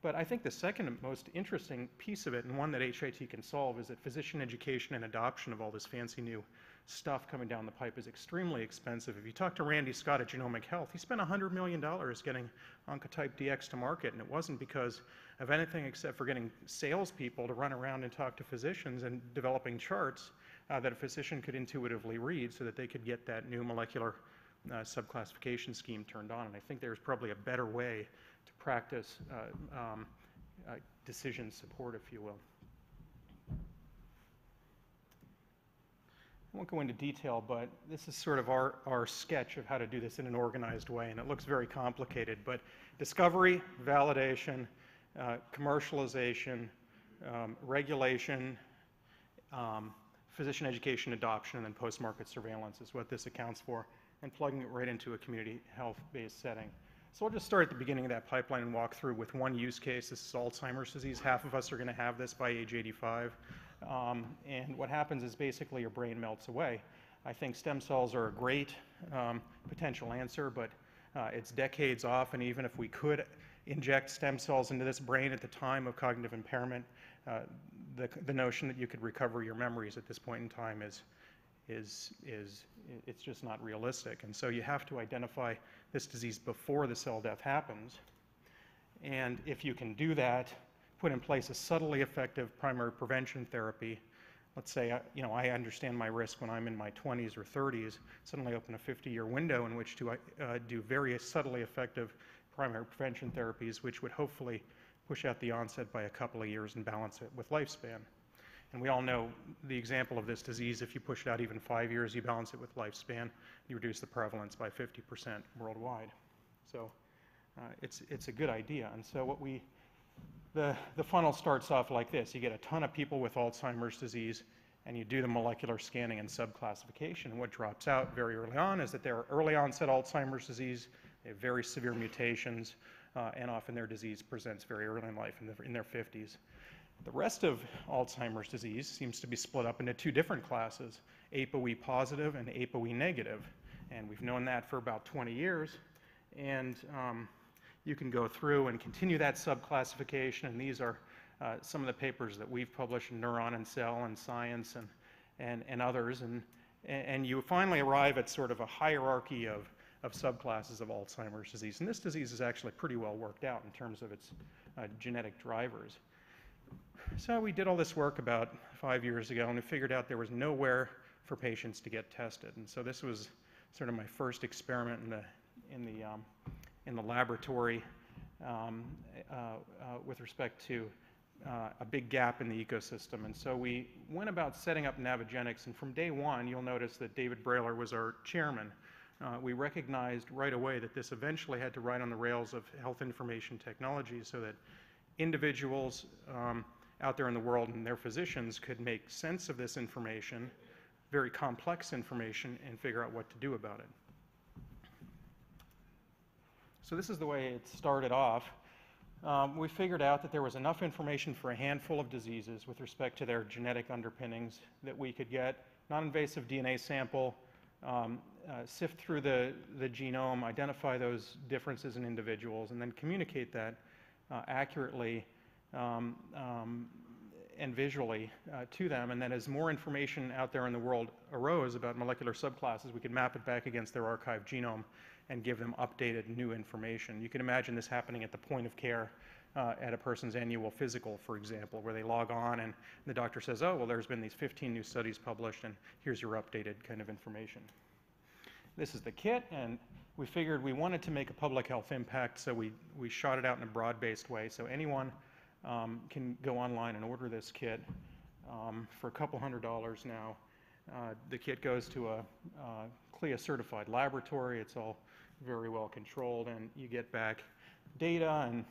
Speaker 4: But I think the second most interesting piece of it, and one that HIT can solve, is that physician education and adoption of all this fancy new stuff coming down the pipe is extremely expensive. If you talk to Randy Scott at Genomic Health, he spent $100 million getting Oncotype DX to market, and it wasn't because of anything except for getting salespeople to run around and talk to physicians and developing charts that a physician could intuitively read so that they could get that new molecular subclassification scheme turned on. And I think there's probably a better way to practice decision support, if you will. I won't go into detail, but this is sort of our sketch of how to do this in an organized way, and it looks very complicated. But discovery, validation, commercialization, regulation, physician education adoption, and then post-market surveillance is what this accounts for, and plugging it right into a community health-based setting. So I'll just start at the beginning of that pipeline and walk through with one use case. This is Alzheimer's disease. Half of us are going to have this by age 85. And what happens is basically your brain melts away. I think stem cells are a great potential answer, but it's decades off, and even if we could inject stem cells into this brain at the time of cognitive impairment, the notion that you could recover your memories at this point in time is it's just not realistic. And so you have to identify this disease before the cell death happens. And if you can do that, put in place a subtly effective primary prevention therapy. Let's say, I understand my risk when I'm in my 20s or 30s, suddenly open a 50-year window in which to do very subtly effective primary prevention therapies, which would hopefully push out the onset by a couple of years and balance it with lifespan. And we all know the example of this disease. If you push it out even 5 years, you balance it with lifespan, you reduce the prevalence by 50% worldwide. So it's a good idea. And so the funnel starts off like this. You get a ton of people with Alzheimer's disease, and you do the molecular scanning and subclassification. And what drops out very early on is that they're early onset Alzheimer's disease, they have very severe mutations, and often their disease presents very early in life, in their 50s. The rest of Alzheimer's disease seems to be split up into two different classes, ApoE positive and ApoE negative. And we've known that for about 20 years. And you can go through and continue that subclassification, and these are some of the papers that we've published in Neuron and Cell and Science and others. And you finally arrive at sort of a hierarchy of subclasses of Alzheimer's disease. And this disease is actually pretty well worked out in terms of its genetic drivers. So we did all this work about 5 years ago, and we figured out there was nowhere for patients to get tested. And so this was sort of my first experiment in the laboratory with respect to a big gap in the ecosystem. And so we went about setting up Navigenics, and from day one, you'll notice that David Brailer was our chairman. We recognized right away that this eventually had to ride on the rails of health information technology so that individuals out there in the world and their physicians could make sense of this information, very complex information, and figure out what to do about it. So this is the way it started off. We figured out that there was enough information for a handful of diseases with respect to their genetic underpinnings that we could get non-invasive DNA sample, sift through the genome, identify those differences in individuals, and then communicate that accurately and visually to them. And then as more information out there in the world arose about molecular subclasses, we could map it back against their archived genome and give them updated new information. You can imagine this happening at the point of care at a person's annual physical, for example, where they log on and the doctor says, oh, well, there's been these 15 new studies published, and here's your updated kind of information. This is the kit, and we figured we wanted to make a public health impact, so we shot it out in a broad-based way. So anyone can go online and order this kit for a couple $100s now. The kit goes to a CLIA-certified laboratory. It's all very well controlled, and you get back data and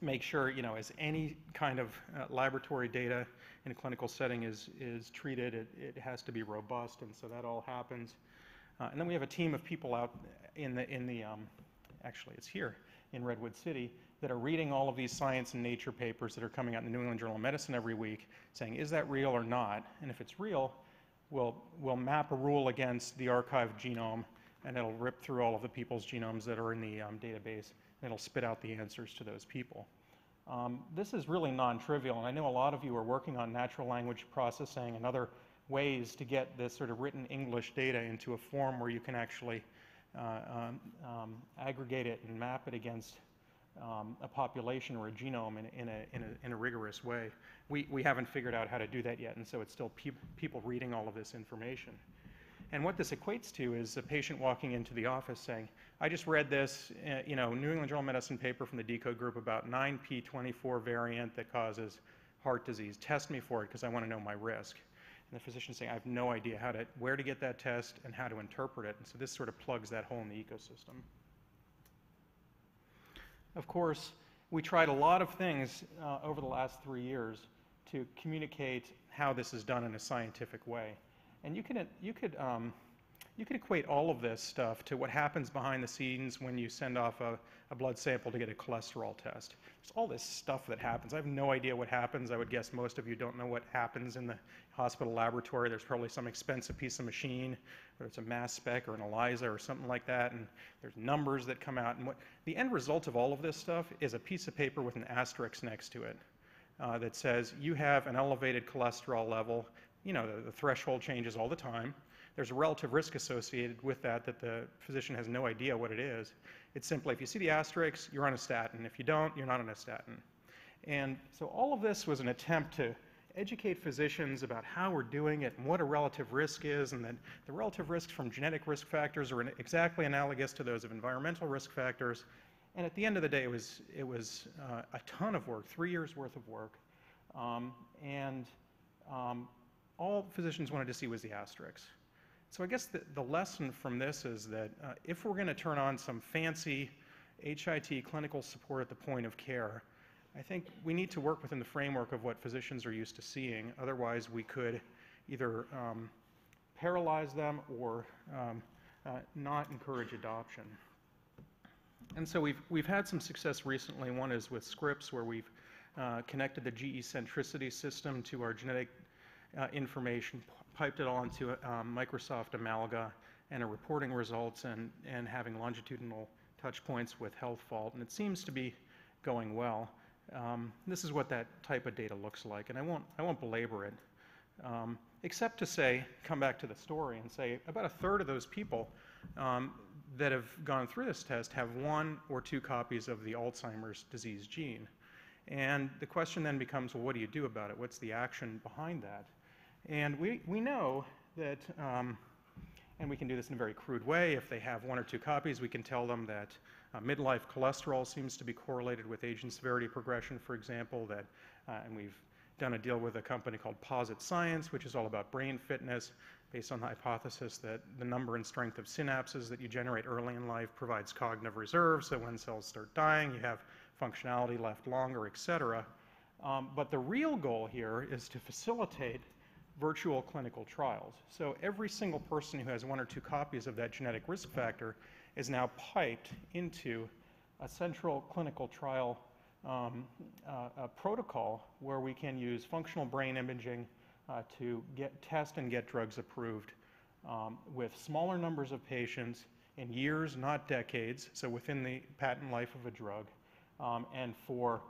Speaker 4: make sure, you know, as any kind of laboratory data in a clinical setting is treated, it has to be robust, and so that all happens. And then we have a team of people out actually it's here in Redwood City, that are reading all of these science and nature papers that are coming out in the New England Journal of Medicine every week, saying, is that real or not? And if it's real, we'll map a rule against the archived genome, and it'll rip through all of the people's genomes that are in the database, and it'll spit out the answers to those people. This is really non-trivial, and I know a lot of you are working on natural language processing and other ways to get this sort of written English data into a form where you can actually aggregate it and map it against a population or a genome in a rigorous way. We haven't figured out how to do that yet, and so it's still people reading all of this information. And what this equates to is a patient walking into the office saying, I just read this New England Journal of Medicine paper from the DECODE group about 9p24 variant that causes heart disease. Test me for it because I want to know my risk. And the physician saying, I have no idea where to get that test and how to interpret it. And so this sort of plugs that hole in the ecosystem. Of course, we tried a lot of things over the last 3 years to communicate how this is done in a scientific way. And you could equate all of this stuff to what happens behind the scenes when you send off a blood sample to get a cholesterol test. There's all this stuff that happens. I have no idea what happens. I would guess most of you don't know what happens in the hospital laboratory. There's probably some expensive piece of machine, whether it's a mass spec or an ELISA or something like that, and there's numbers that come out. And the end result of all of this stuff is a piece of paper with an asterisk next to it that says you have an elevated cholesterol level. You know, the threshold changes all the time. There's a relative risk associated with that the physician has no idea what it is. It's simply, if you see the asterisks, you're on a statin. If you don't, you're not on a statin. And so all of this was an attempt to educate physicians about how we're doing it and what a relative risk is, and that the relative risks from genetic risk factors are exactly analogous to those of environmental risk factors. And at the end of the day, it was a ton of work, 3 years worth of work. All physicians wanted to see was the asterisks. So I guess the lesson from this is that if we're going to turn on some fancy HIT clinical support at the point of care, I think we need to work within the framework of what physicians are used to seeing. Otherwise, we could either paralyze them or not encourage adoption. And so we've had some success recently. One is with Scripps, where we've connected the GE centricity system to our genetic information, piped it all into Microsoft Amalga, and are reporting results and having longitudinal touch points with health fault, and it seems to be going well. This is what that type of data looks like, and I won't belabor it, except to say, come back to the story and say about a third of those people that have gone through this test have 1 or 2 copies of the Alzheimer's disease gene. And the question then becomes, well, what do you do about it? What's the action behind that? And we know that, and we can do this in a very crude way, if they have 1 or 2 copies, we can tell them that midlife cholesterol seems to be correlated with age and severity progression, for example, and we've done a deal with a company called Posit Science, which is all about brain fitness, based on the hypothesis that the number and strength of synapses that you generate early in life provides cognitive reserve, so when cells start dying, you have functionality left longer, et cetera. But the real goal here is to facilitate virtual clinical trials. So every single person who has 1 or 2 copies of that genetic risk factor is now piped into a central clinical trial protocol where we can use functional brain imaging to test and get drugs approved with smaller numbers of patients in years, not decades, so within the patent life of a drug, and for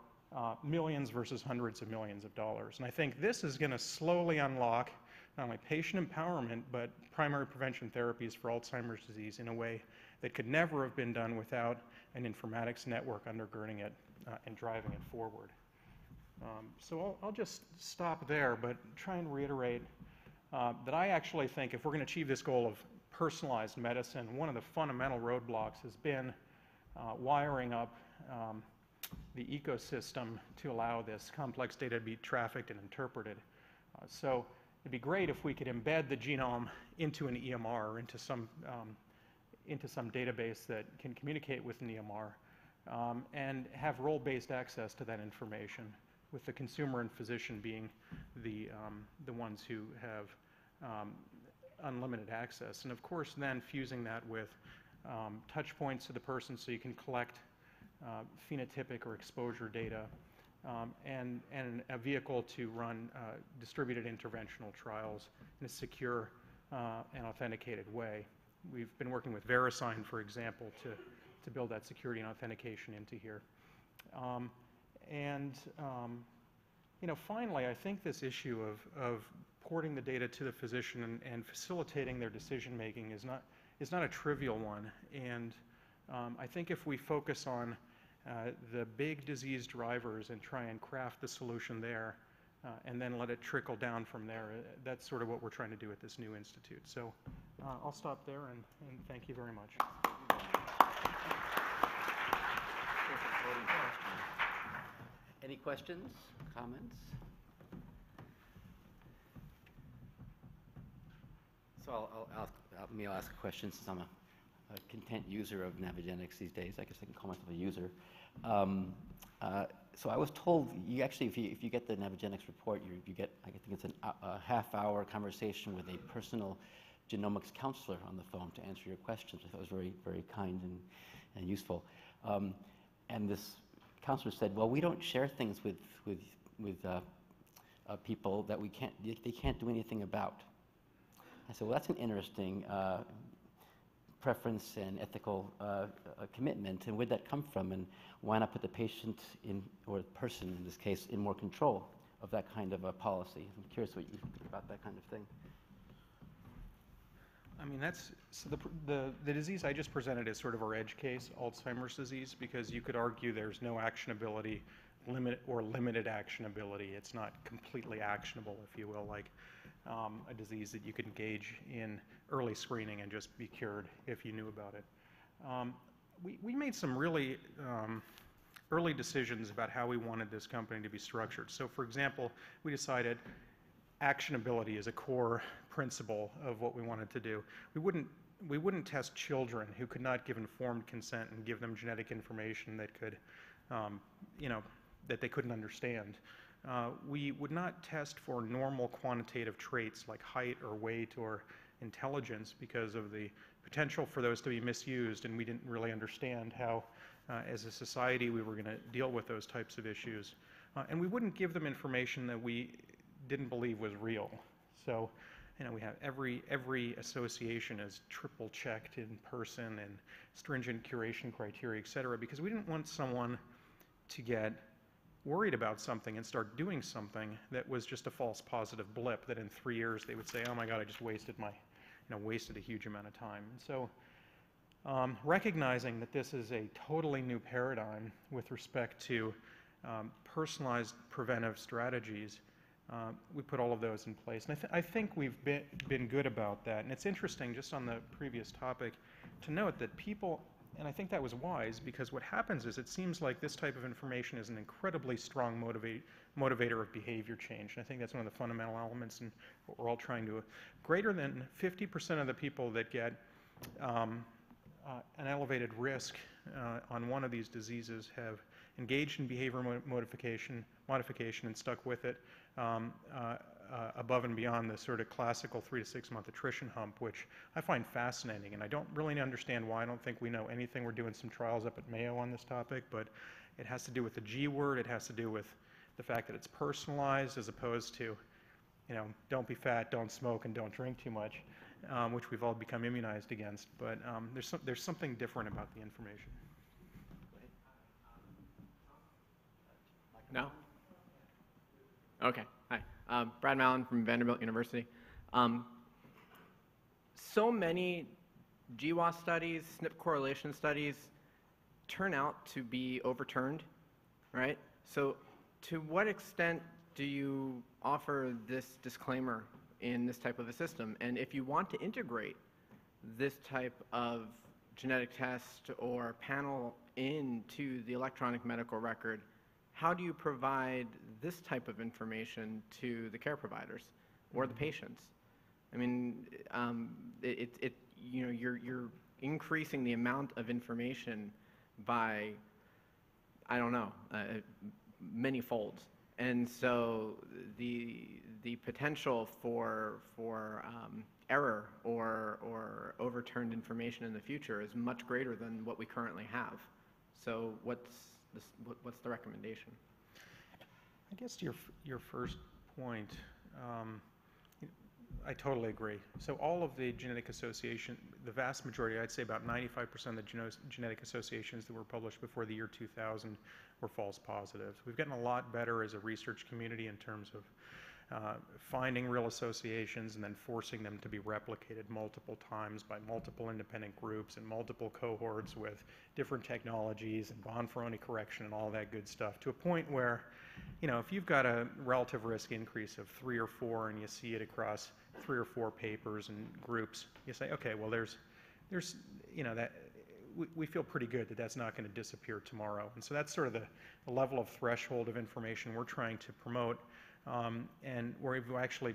Speaker 4: millions versus hundreds of millions of dollars. And I think this is going to slowly unlock not only patient empowerment, but primary prevention therapies for Alzheimer's disease in a way that could never have been done without an informatics network undergirding it and driving it forward. So I'll just stop there, but try and reiterate that I actually think if we're going to achieve this goal of personalized medicine, one of the fundamental roadblocks has been wiring up the ecosystem to allow this complex data to be trafficked and interpreted. So it'd be great if we could embed the genome into an EMR or into some database that can communicate with an EMR and have role-based access to that information, with the consumer and physician being the ones who have unlimited access. And of course, then fusing that with touch points to the person so you can collect phenotypic or exposure data, and a vehicle to run distributed interventional trials in a secure and authenticated way. We've been working with VeriSign, for example, to build that security and authentication into here. Finally, I think this issue of porting the data to the physician and facilitating their decision making is not a trivial one. And I think if we focus on the big disease drivers and try and craft the solution there, and then let it trickle down from there, that's sort of what we're trying to do at this new institute. So I'll stop there and thank you very much.
Speaker 1: Any questions, comments? So I'll ask a question since I'm a content user of Navigenics these days. I guess I can call myself a user. So I was told you actually, if you get the Navigenics report, you get, I think it's a half-hour conversation with a personal genomics counselor on the phone to answer your questions. I thought it was very, very kind and useful. And this counselor said, well, we don't share things with people that they can't do anything about. I said, well, that's an interesting preference and ethical commitment, and where'd that come from, and why not put the patient or the person in this case, in more control of that kind of a policy? I'm curious what you think about that kind of thing.
Speaker 4: I mean, so the disease I just presented is sort of our edge case, Alzheimer's disease, because you could argue there's no actionability, limited actionability. It's not completely actionable, if you will, like a disease that you could engage in early screening and just be cured if you knew about it. We made some really early decisions about how we wanted this company to be structured. So, for example, we decided actionability is a core principle of what we wanted to do. We wouldn't test children who could not give informed consent and give them genetic information that could, that they couldn't understand. We would not test for normal quantitative traits like height or weight or intelligence because of the potential for those to be misused, and we didn't really understand how, as a society, we were going to deal with those types of issues. And we wouldn't give them information that we didn't believe was real. So, we have every association is triple checked in person and stringent curation criteria, et cetera, because we didn't want someone to get worried about something and start doing something that was just a false positive blip that in 3 years they would say, oh my God, I just wasted wasted a huge amount of time. And so recognizing that this is a totally new paradigm with respect to personalized preventive strategies, we put all of those in place. And I think we've been good about that. And it's interesting, just on the previous topic, to note that people, and I think that was wise, because what happens is it seems like this type of information is an incredibly strong motivator of behavior change. And I think that's one of the fundamental elements in what we're all trying to do. Greater than 50% of the people that get an elevated risk on one of these diseases have engaged in behavior modification and stuck with it above and beyond the sort of classical 3 to 6 month attrition hump, which I find fascinating. And I don't really understand why. I don't think we know anything. We're doing some trials up at Mayo on this topic, but it has to do with the G word. It has to do with the fact that it's personalized as opposed to, don't be fat, don't smoke, and don't drink too much, which we've all become immunized against. But there's something different about the information.
Speaker 5: No? Okay. Hi. Brad Mallon from Vanderbilt University. So many GWAS studies, SNP correlation studies, turn out to be overturned, right? So to what extent do you offer this disclaimer in this type of a system? And if you want to integrate this type of genetic test or panel into the electronic medical record, how do you provide this type of information to the care providers or the patients? I mean, you're increasing the amount of information by, I don't know, many folds. And so the potential for error or overturned information in the future is much greater than what we currently have. So what's the recommendation?
Speaker 4: I guess to your first point, I totally agree. So all of the genetic association, the vast majority, I'd say about 95% of the genetic associations that were published before the year 2000 were false positives. We've gotten a lot better as a research community in terms of finding real associations and then forcing them to be replicated multiple times by multiple independent groups and multiple cohorts with different technologies and Bonferroni correction and all that good stuff, to a point where, you know, if you've got a relative risk increase of 3 or 4 and you see it across 3 or 4 papers and groups, you say, okay, well, there's you know, that we feel pretty good that that's not going to disappear tomorrow. And so that's sort of the level of threshold of information we're trying to promote. And we've actually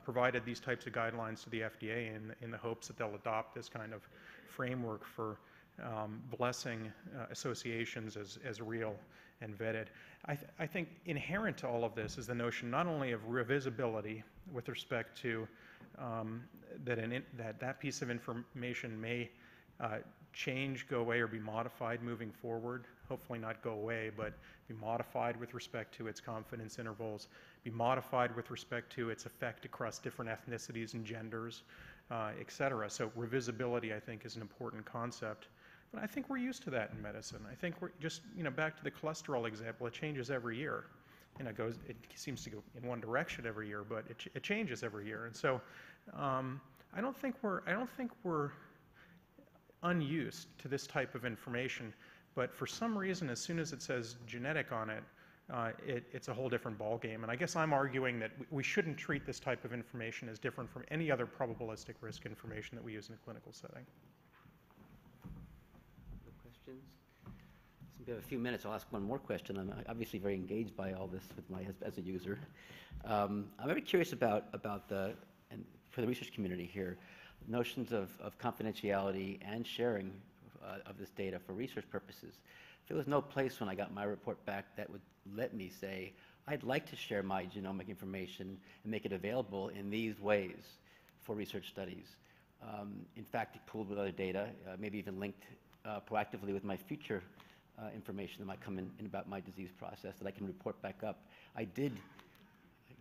Speaker 4: provided these types of guidelines to the FDA in the hopes that they'll adopt this kind of framework for blessing associations as real and vetted. I think inherent to all of this is the notion not only of revisability with respect to that piece of information may change, go away, or be modified moving forward. Hopefully not go away, but be modified with respect to its confidence intervals, be modified with respect to its effect across different ethnicities and genders, et cetera. So revisability, I think, is an important concept. But I think we're used to that in medicine. I think we're just, you know, back to the cholesterol example, it changes every year. You know, it seems to go in one direction every year, but it changes every year. And so I don't think we're unused to this type of information, but for some reason, as soon as it says genetic on it, it's a whole different ballgame. And I guess I'm arguing that we shouldn't treat this type of information as different from any other probabilistic risk information that we use in a clinical setting.
Speaker 1: No questions? Since we have a few minutes, I'll ask one more question. I'm obviously very engaged by all this as a user. I'm very curious about and for the research community here, notions of confidentiality and sharing of this data for research purposes. There was no place when I got my report back that would let me say, I'd like to share my genomic information and make it available in these ways for research studies. In fact, it pooled with other data, maybe even linked proactively with my future information that might come in about my disease process that I can report back up.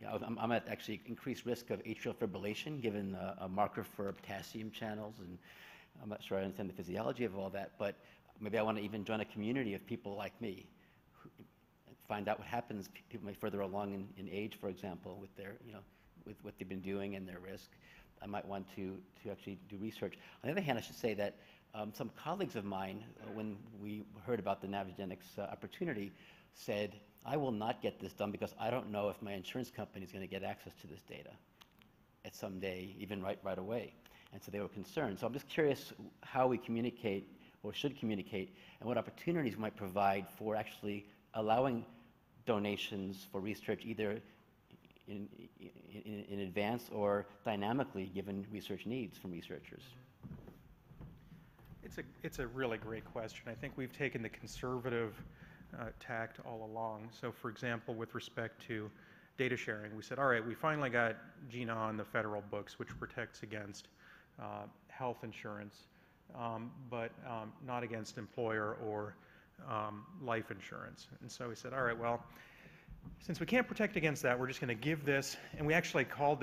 Speaker 1: I'm at actually increased risk of atrial fibrillation given a marker for potassium channels, and I'm not sure I understand the physiology of all that, but maybe I want to even join a community of people like me, find out what happens. People may further along in age, for example, with their, you know, with what they've been doing and their risk. I might want to actually do research. On the other hand, I should say that some colleagues of mine, when we heard about the Navigenics opportunity, said, I will not get this done because I don't know if my insurance company is going to get access to this data at some day, even right away. And so they were concerned. So I'm just curious how we communicate or should communicate and what opportunities we might provide for actually allowing donations for research either in advance or dynamically given research needs from researchers.
Speaker 4: It's a really great question. I think we've taken the conservative tact all along. So for example, with respect to data sharing, we said, all right, we finally got GINA on the federal books, which protects against health insurance, but not against employer or life insurance. And so we said, all right, well, since we can't protect against that, we're just going to give this, and we actually called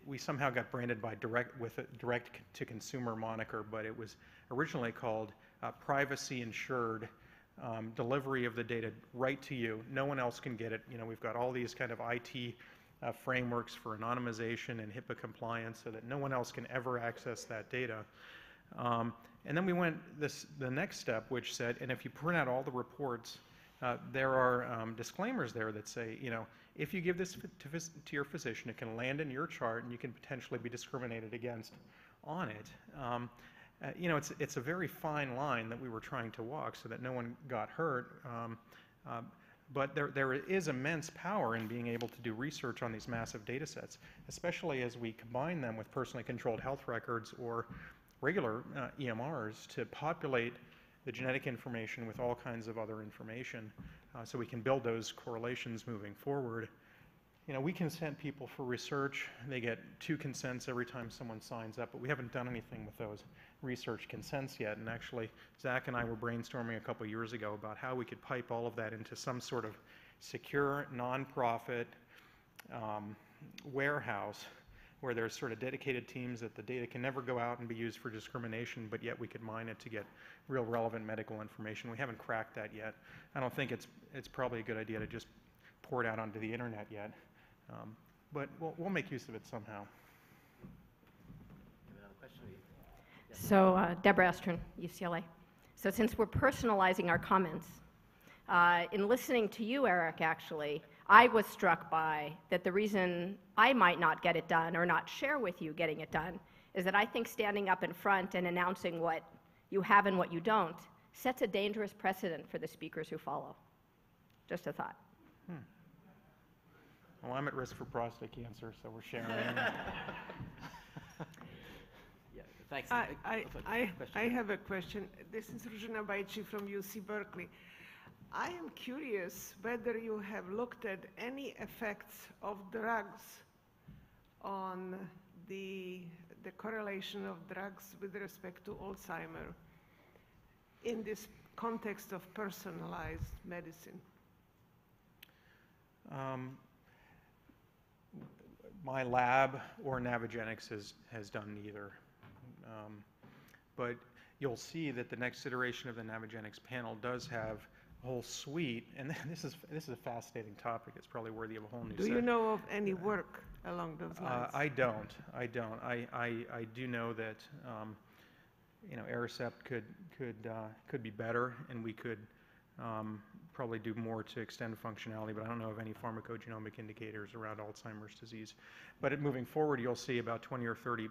Speaker 4: we somehow got branded by with a direct-to-consumer moniker, but it was originally called privacy insured delivery of the data right to you. No one else can get it. You know, we've got all these kind of IT frameworks for anonymization and HIPAA compliance so that no one else can ever access that data. And then we went the next step, which said, and if you print out all the reports, there are disclaimers there that say, if you give this to your physician, it can land in your chart and you can potentially be discriminated against on it. It's a very fine line that we were trying to walk so that no one got hurt. But there is immense power in being able to do research on these massive data sets, especially as we combine them with personally controlled health records or regular EMRs to populate the genetic information with all kinds of other information so we can build those correlations moving forward. We consent people for research. They get 2 consents every time someone signs up, but we haven't done anything with those research consents yet. And actually, Zach and I were brainstorming a couple years ago about how we could pipe all of that into some sort of secure, nonprofit warehouse where there's sort of dedicated teams that the data can never go out and be used for discrimination, but yet we could mine it to get real relevant medical information. We haven't cracked that yet. I don't think it's probably a good idea to just pour it out onto the internet yet. But we'll make use of it somehow.
Speaker 6: So Deborah Estrin, UCLA. So since we're personalizing our comments, in listening to you, Eric, actually, I was struck by that the reason I might not get it done or not share with you getting it done is that I think standing up in front and announcing what you have and what you don't sets a dangerous precedent for the speakers who follow. Just a thought.
Speaker 4: Well, I'm at risk for prostate cancer, so we're sharing.
Speaker 1: Yeah, thanks.
Speaker 7: I have a question. This is Ruzhina Baichi from UC Berkeley. I am curious whether you have looked at any effects of drugs on the correlation of drugs with respect to Alzheimer in this context of personalized medicine.
Speaker 4: My lab or Navigenics has done neither. But you'll see that the next iteration of the Navigenics panel does have a whole suite, and this is a fascinating topic. It's probably worthy of a whole new
Speaker 7: Do you know of any work along those lines?
Speaker 4: I don't. I do know that Aricept could be better, and we could probably do more to extend functionality, but I don't know of any pharmacogenomic indicators around Alzheimer's disease. But moving forward, you'll see about 20 or 30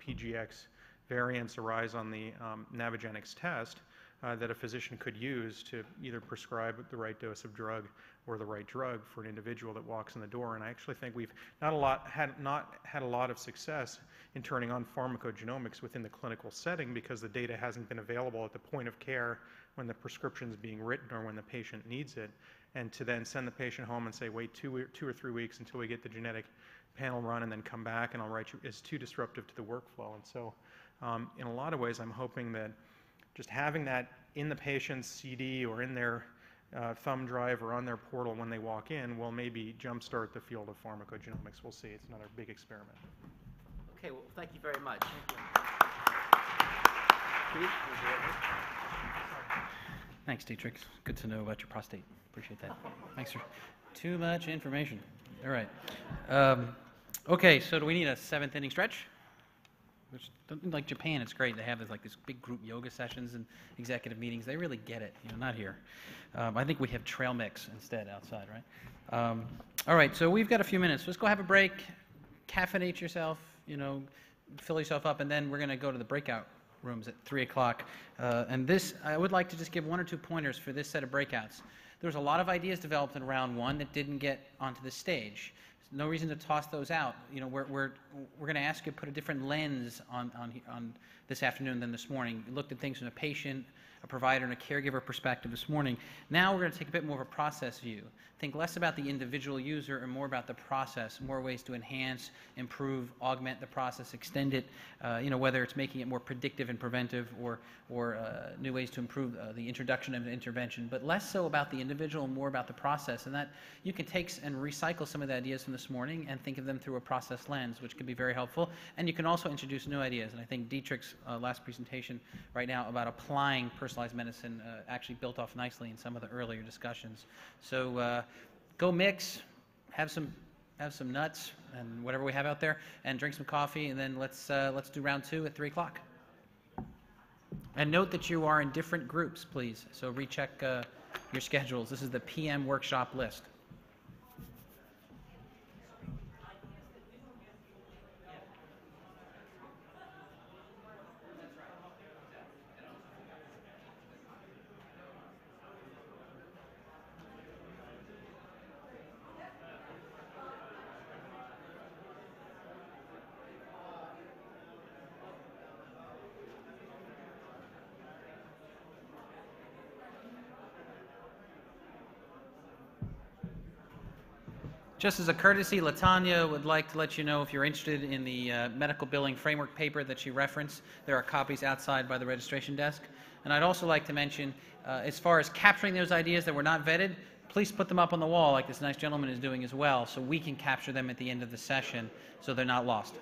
Speaker 4: PGX variants arise on the Navigenics test that a physician could use to either prescribe the right dose of drug or the right drug for an individual that walks in the door. And I actually think we've not had a lot of success in turning on pharmacogenomics within the clinical setting because the data hasn't been available at the point of care when the prescription is being written or when the patient needs it. And to then send the patient home and say, wait 2 or 3 weeks until we get the genetic panel run and then come back and I'll write you, is too disruptive to the workflow. And so in a lot of ways, I'm hoping that just having that in the patient's CD or in their thumb drive or on their portal when they walk in will maybe jumpstart the field of pharmacogenomics. We'll see. It's another big experiment.
Speaker 1: Okay, well, thank you very much.
Speaker 8: Thanks, Dietrich. Good to know about your prostate. Appreciate that. Thanks for too much information. All right. Okay, so do we need a 7th inning stretch? Which, like Japan, it's great. They have this big group yoga sessions and executive meetings. They really get it. Not here. I think we have trail mix instead outside, right? All right, so we've got a few minutes. Let's go have a break, caffeinate yourself, fill yourself up, and then we're going to go to the breakout rooms at 3 o'clock. And this, I would like to just give 1 or 2 pointers for this set of breakouts. There was a lot of ideas developed in round 1 that didn't get onto the stage. No reason to toss those out. We're going to ask you to put a different lens on this afternoon than this morning. We looked at things from a patient, a provider, and a caregiver perspective this morning. Now we're going to take a bit more of a process view. Think less about the individual user and more about the process, more ways to enhance, improve, augment the process, extend it, whether it's making it more predictive and preventive or new ways to improve the introduction of an intervention, but less so about the individual and more about the process. And that you can take and recycle some of the ideas from this morning and think of them through a process lens, which can be very helpful. And you can also introduce new ideas. And I think Dietrich's last presentation right now about applying personalized medicine actually built off nicely in some of the earlier discussions. So go mix, have some nuts and whatever we have out there, and drink some coffee, and then let's do round 2 at 3 o'clock. And note that you are in different groups, please. So recheck your schedules. This is the PM workshop list. Just as a courtesy, Latanya would like to let you know if you're interested in the medical billing framework paper that she referenced, there are copies outside by the registration desk. And I'd also like to mention, as far as capturing those ideas that were not vetted, please put them up on the wall like this nice gentleman is doing as well, so we can capture them at the end of the session so they're not lost.